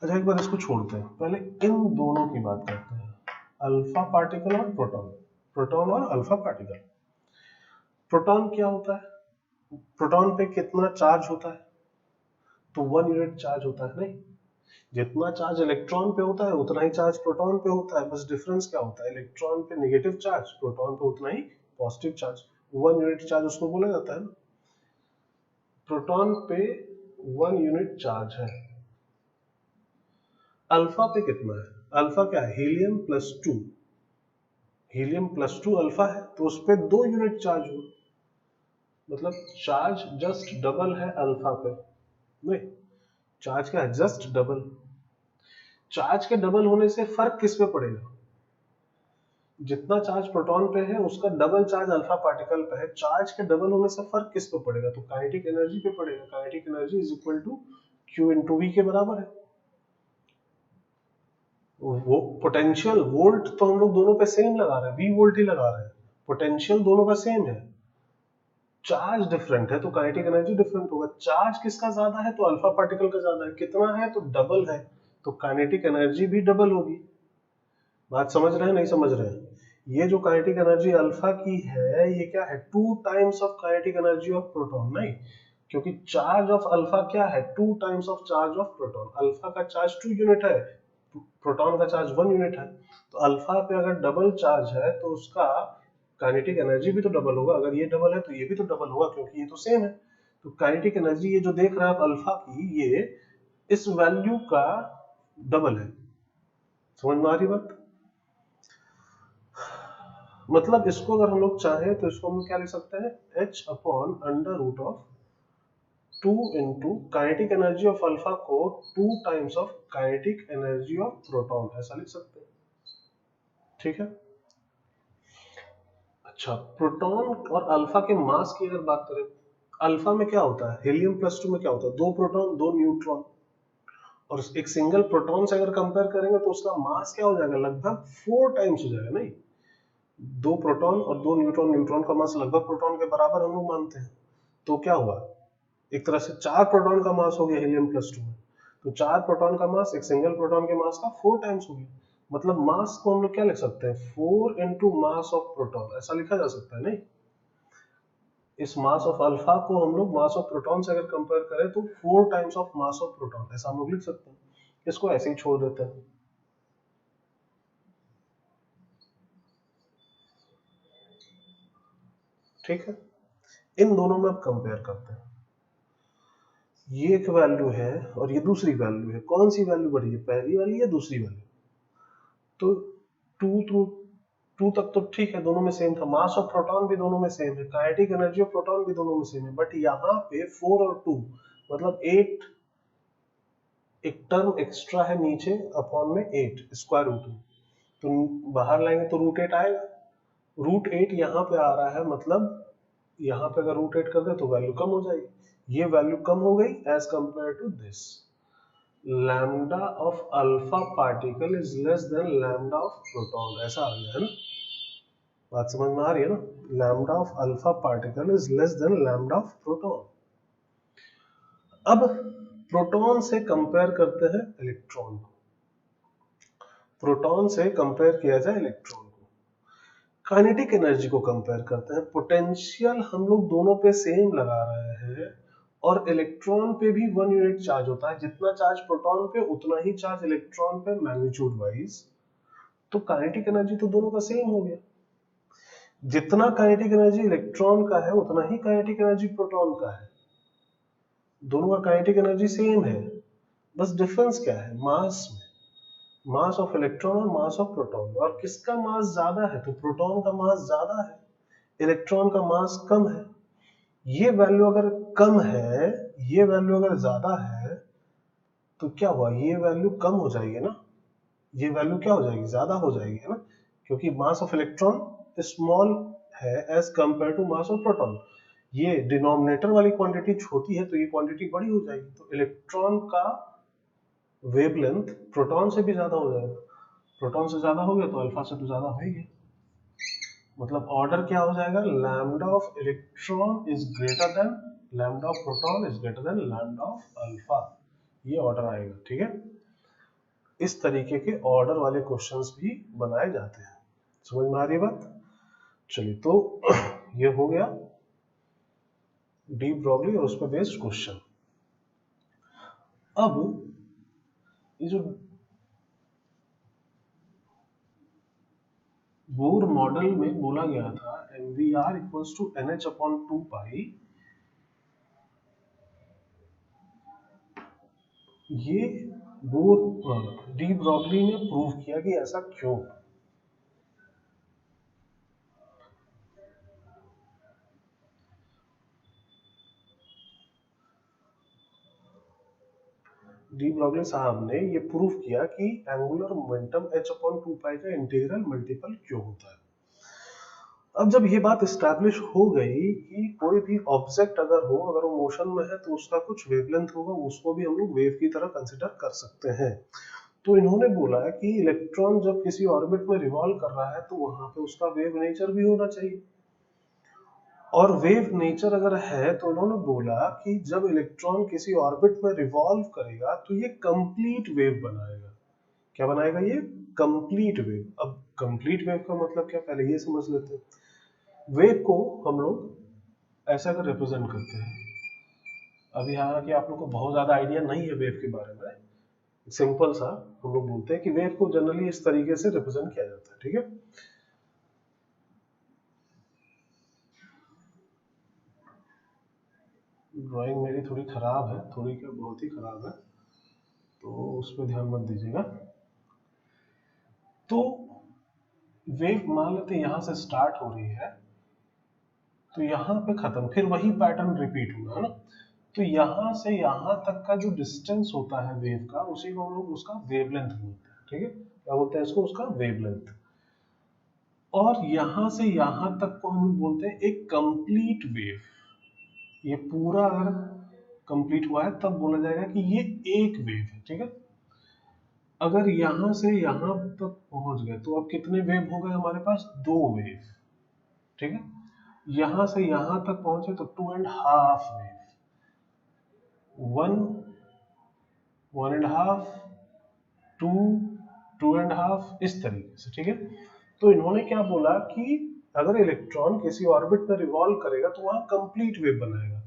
अच्छा एक बार इसको छोड़ते हैं, पहले इन दोनों की बात करते हैं, अल्फा पार्टिकल और प्रोटॉन, प्रोटॉन और अल्फा पार्टिकल। प्रोटॉन क्या होता है, प्रोटॉन पे कितना चार्ज होता है, तो 1 यूनिट चार्ज होता है। नहीं, जितना चार्ज इलेक्ट्रॉन पे होता है उतना ही चार्ज प्रोटॉन पे होता है, बस डिफरेंस क्या होता है, इलेक्ट्रॉन पे नेगेटिव चार्ज, प्रोटॉन पे उतना ही पॉजिटिव चार्ज। 1 यूनिट चार्ज उसको बोला जाता है ना। प्रोटॉन पे 1 यूनिट चार्ज है, अल्फा पे कितना है, अल्फा क्या है, helium plus 2, helium plus 2 alpha है, तो उस पे 2 यूनिट चार्ज हुआ, मतलब चार्ज जस्ट डबल है अल्फा पे। नहीं, चार्ज का जस्ट डबल। चार्ज के डबल होने से फर्क किस पे पड़ेगा, जितना चार्ज प्रोटॉन पे है उसका डबल चार्ज अल्फा पार्टिकल पे है, चार्ज के डबल होने से फर्क किस पे पड़ेगा, तो काइनेटिक एनर्जी पे पड़ेगा। Kinetic energy is equal to Q into V के बराबर है। वो पोटेंशियल वोल्ट तो हम लोग दोनों पे सेम लगा रहे हैं, V वोल्ट ही लगा रहे हैं, पोटेंशियल दोनों का सेम है, चार्ज डिफरेंट है तो काइनेटिक एनर्जी डिफरेंट होगा। चार्ज किसका ज्यादा है तो अल्फा पार्टिकल का ज्यादा है, कितना है तो डबल है, तो काइनेटिक एनर्जी भी डबल होगी। बात समझ रहे हैं नहीं समझ रहे हैं? ये जो काइनेटिक एनर्जी अल्फा की है ये क्या है, 2 times of kinetic energy of proton, नहीं, क्योंकि चार्ज ऑफ अल्फा क्या है, 2 times of charge of proton. Alpha का चार्ज 2 यूनिट है, प्रोटॉन का चार्ज 1 यूनिट है, तो अल्फा पे अगर डबल चार्ज है तो उसका काइनेटिक एनर्जी भी तो डबल होगा। अगर ये डबल है तो ये भी तो डबल होगा, क्योंकि ये तो सेम है। तो काइनेटिक एनर्जी ये जो देख रहे हैं आप अल्फा की, ये इस वैल्यू का डबल है। समझ में आ रही बात? मतलब इसको अगर हम लोग चाहें तो इसको हम क्या लिख सकते हैं, h upon under root of 2 into kinetic energy of alpha को 2 times of kinetic energy of proton, ऐसा लिख सकते हैं। ठीक है। अच्छा, प्रोटॉन और अल्फा के मास की अगर बात करें, अल्फा में क्या होता है, हीलियम प्लस 2 में क्या होता है, 2 प्रोटॉन 2 न्यूट्रॉन, और एक सिंगल प्रोटॉन से अगर कंपेयर करेंगे तो उसका मास क्या हो जाएगा, लगभग 4 टाइम्स हो जाएगा। नहीं, 2 प्रोटॉन और 2 न्यूट्रॉन, न्यूट्रॉन का मास लगभग प्रोटॉन के बराबर हम लोग मानते हैं, तो क्या हुआ, एक तरह से 4 प्रोटॉन का मास हो गया हीलियम प्लस 2 में, तो 4 प्रोटॉन का मास एक सिंगल प्रोटॉन के मास का 4 टाइम्स हो गया। मतलब मास को हम लोग क्या लिख सकते हैं, 4 इंटू मास ऑफ प्रोटॉन, ऐसा लिखा जा सकता है। नहीं, इस मास ऑफ अल्फा को हम लोग मास ऑफ प्रोटॉन से अगर कंपेयर करें तो 4 times of mass of proton, ऐसा हम लोग लिख सकते हैं। इसको ऐसे ही छोड़ देते हैं। ठीक है, इन दोनों में अब कंपेयर करते हैं। ये एक वैल्यू है और ये दूसरी वैल्यू है, कौन सी वैल्यू बढ़ी है, पहली वाली या दूसरी वाली? तो 2 टू 2 तक तो ठीक है, दोनों में सेम था, मास ऑफ प्रोटॉन भी दोनों में सेम है, काइनेटिक एनर्जी ऑफ प्रोटॉन भी दोनों में सेम है, बट यहाँ पे 4 और 2 मतलब 8, एक टर्म एक्स्ट्रा है नीचे, अपॉन में 8 स्क्वायर रूट में, तो बाहर लाएंगे तो रूट 8 आएगा, रूट 8 यहाँ पे आ रहा है, मतलब यहाँ पे अगर रूट 8 कर दे तो वैल्यू कम हो जाएगी, ये वैल्यू कम हो गई as compare to this, lambda of alpha particle is less than lambda of proton, ऐसा आ गया है ना, बात समझ में आ रही है ना, lambda of alpha particle is less than lambda of proton. अब प्रोटॉन से कंपेयर करते हैं इलेक्ट्रॉन को, प्रोटॉन से कंपेयर किया जाए इलेक्ट्रॉन को, काइनेटिक एनर्जी को कंपेयर करते हैं, पोटेंशियल हम लोग दोनों पे सेम लगा रहे हैं, और इलेक्ट्रॉन पे भी 1 यूनिट चार्ज होता है, जितना चार्ज प्रोटॉन पे उतना ही चार्ज इलेक्ट्रॉन पे मैग्नीट्यूड वाइज, तो काइनेटिक एनर्जी तो दोनों का सेम हो गया, जितना काइनेटिक एनर्जी इलेक्ट्रॉन का है उतना ही काइनेटिक एनर्जी प्रोटॉन का है, दोनों का काइनेटिक एनर्जी सेम है, बस डिफरेंस क्या है, मास में, मास ऑफ इलेक्ट्रॉन और मास ऑफ प्रोटॉन, और किसका मास ज्यादा है तो प्रोटॉन का मास ज्यादा है, इलेक्ट्रॉन का मास कम है। ये वैल्यू अगर कम है, ये वैल्यू अगर ज्यादा है, तो क्या हुआ, ये वैल्यू कम हो जाएगी ना, ये वैल्यू क्या हो जाएगी, ज्यादा हो जाएगी, है ना, क्योंकि मास ऑफ इलेक्ट्रॉन स्मॉल है as compare to mass of proton, ये डिनोमिनेटर वाली क्वांटिटी छोटी है तो ये क्वांटिटी बड़ी हो जाएगी, तो इलेक्ट्रॉन का वेवलेंथ प्रोटॉन से भी ज्यादा हो जाएगा, प्रोटॉन से ज्यादा हो गया तो अल्फा से तो ज्यादा हो ही गया, मतलब ऑर्डर क्या हो जाएगा, lambda of electron is greater than lambda of proton is greater than lambda of alpha, ये ऑर्डर आएगा। ठीक है, इस तरीके के ऑर्डर वाले क्वेश्चंस भी बनाए जाते हैं। समझ में आ रही है बात? चलिए, तो ये हो गया डी ब्रॉगली और उस पर बेस्ड क्वेश्चन। अब ये जो बोर मॉडल में बोला गया था mvr equals to nh upon 2 pi, ये बोर डी ब्रॉगली ने प्रूव किया कि ऐसा क्यों, डी ब्रॉगली साहब ने ये प्रूव किया कि angular momentum h upon 2 pi का इंटीग्रल मल्टीपल क्यों होता है। अब जब ये बात एस्टैब्लिश हो गई कि कोई भी ऑब्जेक्ट अगर हो, अगर वो मोशन में है तो उसका कुछ वेवलेंथ होगा, उसको भी हम लोग वेव की तरह कंसिडर कर सकते हैं, तो इन्होंने बोला कि इलेक्ट्रॉन जब किसी ऑर्बिट में रिवॉल्व कर रहा है तो वहां पे उसका वेव नेचर भी होना चाहिए, और वेव नेचर अगर है तो उन्होंने बोला कि जब इलेक्ट्रॉन किसी ऑर्बिट में रिवॉल्व करेगा तो ये कंप्लीट वेव बनाएगा। क्या बनाएगा ये? Complete wave. अब कंप्लीट वेव का मतलब क्या, पहले ये समझ लेते हैं। वेव को हम लोग ऐसा कर रिप्रेजेंट करते हैं। अभी हालांकि आप लोग को बहुत ज्यादा आइडिया नहीं है वेव के बारे में, सिंपल सा हम लोग बोलते हैं कि वेव को जनरली इस तरीके से रिप्रेजेंट किया जाता है, ठीक है। ड्राइंग मेरी थोड़ी खराब है, थोड़ी क्या बहुत ही खराब है, तो उस पर ध्यान मत दीजिएगा। तो वेव मान लेते यहां से स्टार्ट हो रही है तो यहां पे खत्म, फिर वही पैटर्न रिपीट हुआ है ना। तो यहां से यहां तक का जो डिस्टेंस होता है वेव का, उसी को हम लोग उसका वेवलेंथ बोलते हैं, ठीक है। क्या बोलते हैं इसको? उसका वेवलेंथ। और यहां से यहां तक को हम लोग बोलते हैं एक कंप्लीट वेव। ये पूरा अगर कंप्लीट हुआ है तब बोला जाएगा कि ये एक वेव है, ठीक है। अगर यहां से यहां तक पहुंच गए तो अब कितने वेव हो गए हमारे पास? 2 वेव, ठीक है। यहां से यहां तक पहुंचे तो 2.5 वेव, 1, 1.5, 2, 2.5, इस तरीके से, ठीक है। तो इन्होंने क्या बोला कि अगर इलेक्ट्रॉन किसी ऑर्बिट में रिवॉल्व करेगा तो वहां कंप्लीट वेव बनाएगा।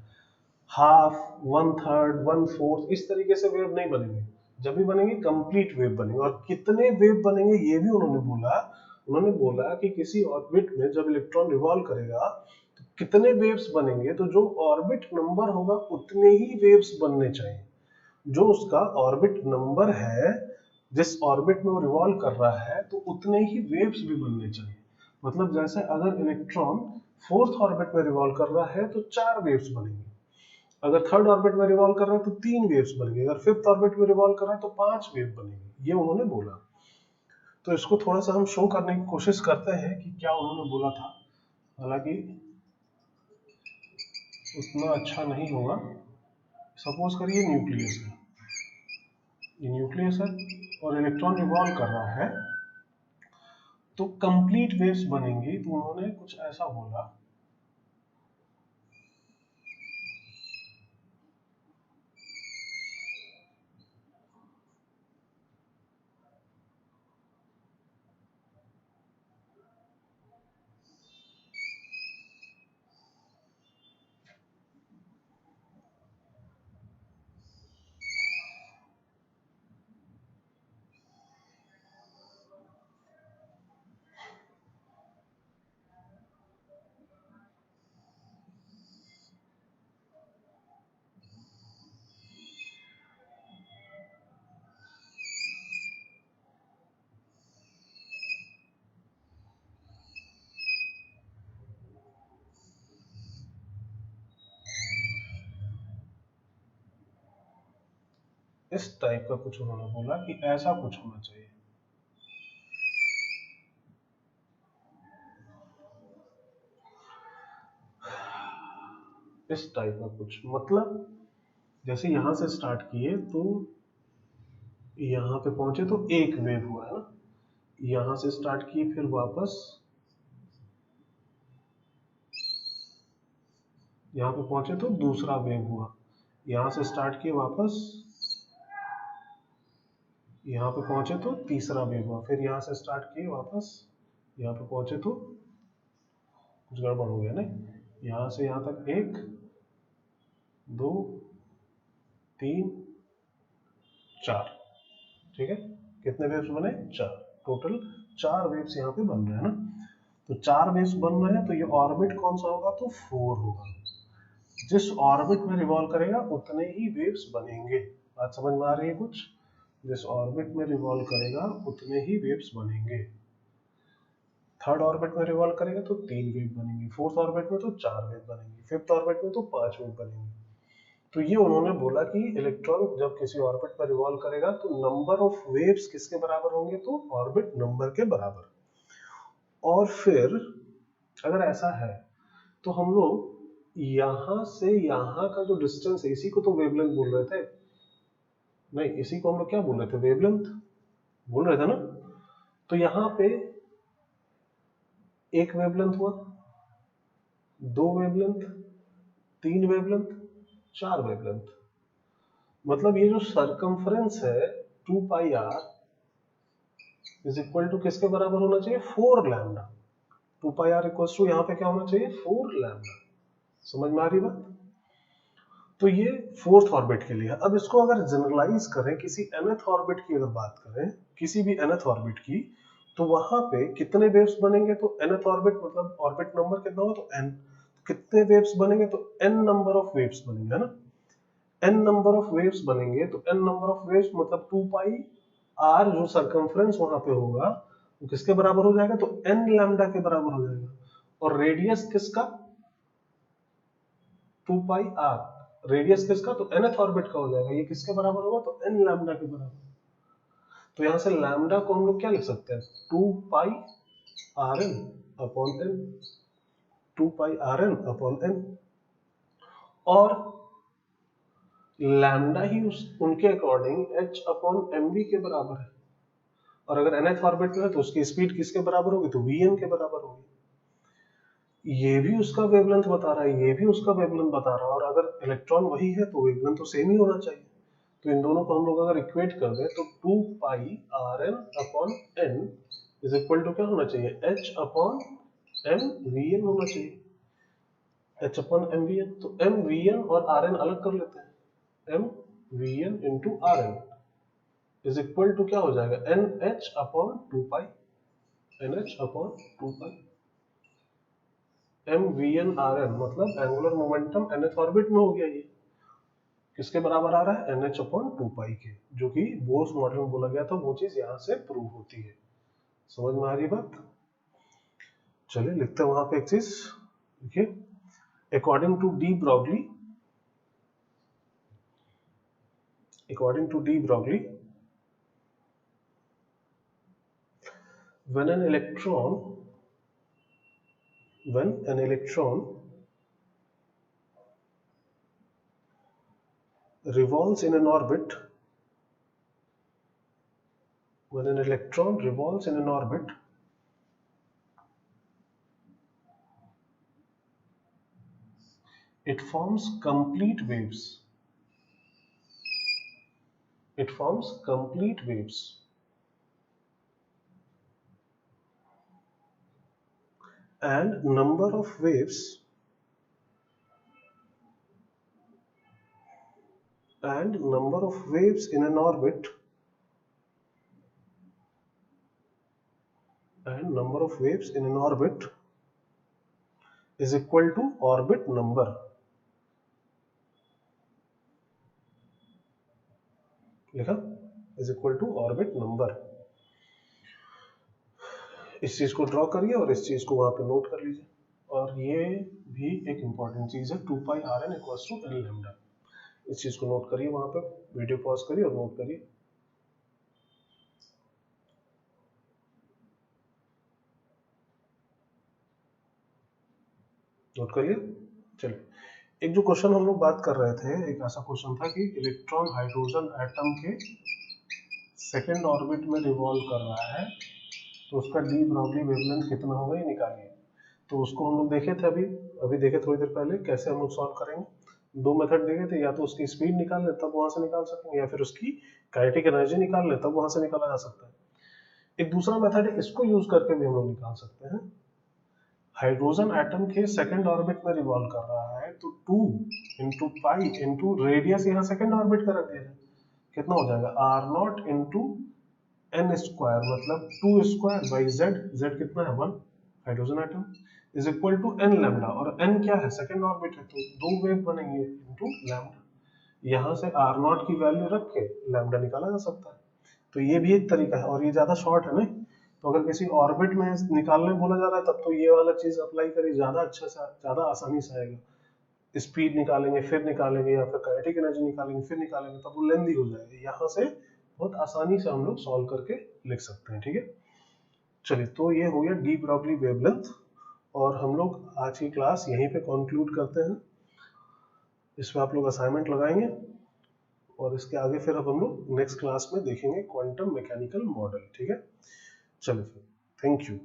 हाफ, 1/3, 1/4 इस तरीके से वेव नहीं बनेंगे। जब भी बनेंगे कंप्लीट वेव बनेंगे। और कितने वेव बनेंगे ये भी उन्होंने बोला। उन्होंने बोला कि किसी ऑर्बिट में जब इलेक्ट्रॉन रिवॉल्व करेगा तो कितने वेव्स बनेंगे, तो जो ऑर्बिट नंबर होगा उतने ही वेव्स बनने चाहिए। जो उसका ऑर्बिट नंबर है, जिस ऑर्बिट में वो रिवॉल्व कर रहा है, तो उतने ही वेव्स भी बनने चाहिए। मतलब जैसे अगर इलेक्ट्रॉन फोर्थ ऑर्बिट में रिवॉल्व कर रहा है तो 4 वेव्स बनेंगे। अगर थर्ड ऑर्बिट में रिवॉल्व कर रहा है तो 3 वेव्स बनेंगे। अगर फिफ्थ ऑर्बिट में रिवॉल्व कर रहा है तो 5 वेव बनेंगे। ये उन्होंने बोला। तो इसको थोड़ा सा हम शो करने की कोशिश करते हैं कि क्या उन्होंने बोला था। हालांकि उतना अच्छा नहीं होगा। सपोज करिए न्यूक्लियस है, ये न्यूक्लियस है और इलेक्ट्रॉन रिवॉल्व कर रहा है तो कंप्लीट वेव्स बनेंगी। तो उन्होंने कुछ ऐसा बोला, इस टाइप का कुछ उन्होंने बोला कि ऐसा कुछ होना चाहिए। इस टाइप का कुछ, मतलब जैसे यहां से स्टार्ट किए तो यहां पे पहुंचे तो एक वेव हुआ है ना। यहां से स्टार्ट किए फिर वापस यहां पे पहुंचे तो दूसरा वेव हुआ। यहां से स्टार्ट किए वापस यहां पे पहुंचे तो तीसरा वेव हुआ। फिर यहां से स्टार्ट किए वापस यहां पे पहुंचे तो कुछ गड़बड़ हो गया नहीं। यहां से यहां तक 1, 2, 3, 4, ठीक है। कितने वेव्स बने? 4। टोटल 4 वेव्स यहाँ पे बन रहे हैं ना। तो 4 वेव्स बन रहे हैं तो ये ऑर्बिट कौन सा होगा? तो 4 होगा। जिस ऑर्बिट में रिवॉल्व करेगा उतने ही वेव्स बनेंगे। बात समझ में आ रही है कुछ? जिस ऑर्बिट में रिवॉल्व करेगा उतने ही वेव्स बनेंगे। थर्ड ऑर्बिट में रिवॉल्व करेगा तो 3 वेव बनेंगे, फोर्थ ऑर्बिट में तो 4 वेव बनेंगे, फिफ्थ ऑर्बिट में तो 5 वेव बनेंगे। तो ये उन्होंने बोला कि इलेक्ट्रॉन जब किसी ऑर्बिट में रिवॉल्व करेगा तो नंबर ऑफ वेव्स किसके बराबर होंगे? तो ऑर्बिट नंबर के बराबर। और फिर अगर ऐसा है तो हम लोग यहां से यहां का जो डिस्टेंस है, इसी को तो वेवलेंथ बोल रहे थे। नहीं, इसी को हम लोग क्या बोल रहे थे? वेवलेंथ बोल रहे थे ना। तो यहां पे एक वेवलेंथ हुआ, 2 वेवलेंथ, 3 वेवलेंथ, 4 वेवलेंथ। मतलब ये जो सरकमफ्रेंस है 2 pi r is equal to किसके बराबर होना चाहिए? 4 lambda. 2 pi r equal to यहाँ पे क्या होना चाहिए? 4 लैम्डा। समझ में आ रही बात? तो ये फोर्थ ऑर्बिट के लिए। अब इसको अगर जनरलाइज करें, किसी nth ऑर्बिट की अगर बात करें, किसी भी nth ऑर्बिट की, तो वहां पे कितने वेव्स बनेंगे? तो nth ऑर्बिट मतलब ऑर्बिट नंबर कितना होगा? तो n। कितने वेव्स बनेंगे? तो n नंबर ऑफ वेव्स बनेंगे, है ना? n नंबर ऑफ वेव्स बनेंगे, तो n नंबर ऑफ वेव्स मतलब 2 पाई r जो सरकमफ्रेंस वहां पे होगा वो किसके बराबर हो जाएगा? तो n लैम्डा के बराबर हो जाएगा। और रेडियस किसका? 2 पाई r। रेडियस किसका? तो nth ऑर्बिट का हो जाएगा। ये किसके बराबर होगा? तो n लैम्डा के बराबर। तो यहां से लैम्डा को हम लोग क्या लिख सकते हैं? 2 पाई rn अपॉन n। 2 पाई rn अपॉन n। और लैम्डा ही उनके अकॉर्डिंग h अपॉन mv के बराबर है। और अगर nth ऑर्बिट में है तो उसकी स्पीड किसके बराबर होगी? तो vn के बराबर होगी। ये भी उसका वेवलेंथ बता रहा है, ये भी उसका वेवलेंथ बता रहा है, और अगर इलेक्ट्रॉन वही है तो वेवलेंथ तो सेम ही होना चाहिए। तो इन दोनों को हम लोग अगर इक्वेट कर दें तो 2 pi R N upon N is equal to क्या होना चाहिए? H upon M V N होना चाहिए। H upon M V N. तो एम वी एन और आर एन अलग कर लेते हैं। M V N into R N is equal to क्या हो जाएगा? N H upon 2 pi. N H upon 2 pi M V N R N मतलब एंगुलर मोमेंटम nth ऑर्बिट में हो गया। ये किसके बराबर आ रहा है? NH अपॉन 2 पाई के, जो कि बोर्स मॉडल में बोला गया था, वो चीज यहां से प्रूव होती है। समझ में आ रही बात? चलिए लिखते हैं वहां पे एक चीज। देखिए, according to de Broglie when an electron revolves in an orbit, it forms complete waves. And number of waves in an orbit is equal to orbit number. लिखा? is equal to orbit number. इस चीज को ड्रॉ करिए और इस चीज को वहां पे नोट कर लीजिए। और ये भी एक इंपॉर्टेंट चीज है, 2 pi R N equals to N lambda. इस चीज को नोट करिए, वहां पे वीडियो पॉज करिए और नोट करिए। नोट कर लिया? चलिए, एक जो क्वेश्चन हम लोग बात कर रहे थे, एक ऐसा क्वेश्चन था कि इलेक्ट्रॉन हाइड्रोजन एटम के सेकेंड ऑर्बिट में रिवॉल्व कर रहा है, तो उसका डी ब्रॉगली वेवलेंथ कितना होगा ये निकालिए। तो उसको हम लोग देखे थे, अभी देखे थोड़ी देर पहले, कैसे हम लोग सॉल्व करेंगे। 2 मेथड देखे थे, या तो उसकी स्पीड निकाल ले तब वहां से निकाल सकेंगे, या फिर उसकी काइनेटिक एनर्जी निकाल ले तब वहां से निकाला जा सकता है। एक दूसरा मेथड है, इसको यूज करके भी हम लोग निकाल सकते हैं। हाइड्रोजन एटम के सेकंड ऑर्बिट में रिवॉल्व कर रहा है, तो 2 इंटू पाई इंटू रेडियस यहाँ सेकंड ऑर्बिट का रख दिया जाए, कितना हो जाएगा? R not into n square मतलब 2 स्क्वायर बाई जेड। जेड कितना है? 1 hydrogen atom is equal to N lambda. और एन क्या है? सेकंड ऑर्बिट है, तो 2 वेव बनेंगे इंटू लैम्डा। यहाँ से आर नॉट की वैल्यू रख के लैम्डा निकाला जा सकता है। तो ये भी एक तरीका है, और ये ज्यादा शॉर्ट है नहीं। तो अगर किसी ऑर्बिट में निकालने बोला जा रहा है तब तो ये वाला चीज अप्लाई करिए, ज्यादा अच्छा से ज्यादा आसानी से आएगा। स्पीड निकालेंगे फिर निकालेंगे, या फिर काइनेटिक एनर्जी निकालेंगे फिर निकालेंगे, तब वो लेंदी हो जाएगी। यहाँ से बहुत आसानी से हम लोग सॉल्व करके लिख सकते हैं। ठीक है, चलिए, तो ये हो गया डी ब्रॉगली वेवलेंथ, और हम लोग आज की क्लास यहीं पे कंक्लूड करते हैं। इसमें आप लोग असाइनमेंट लगाएंगे, और इसके आगे फिर अब हम लोग नेक्स्ट क्लास में देखेंगे क्वांटम मैकेनिकल मॉडल। ठीक है, चलिए, थैंक यू।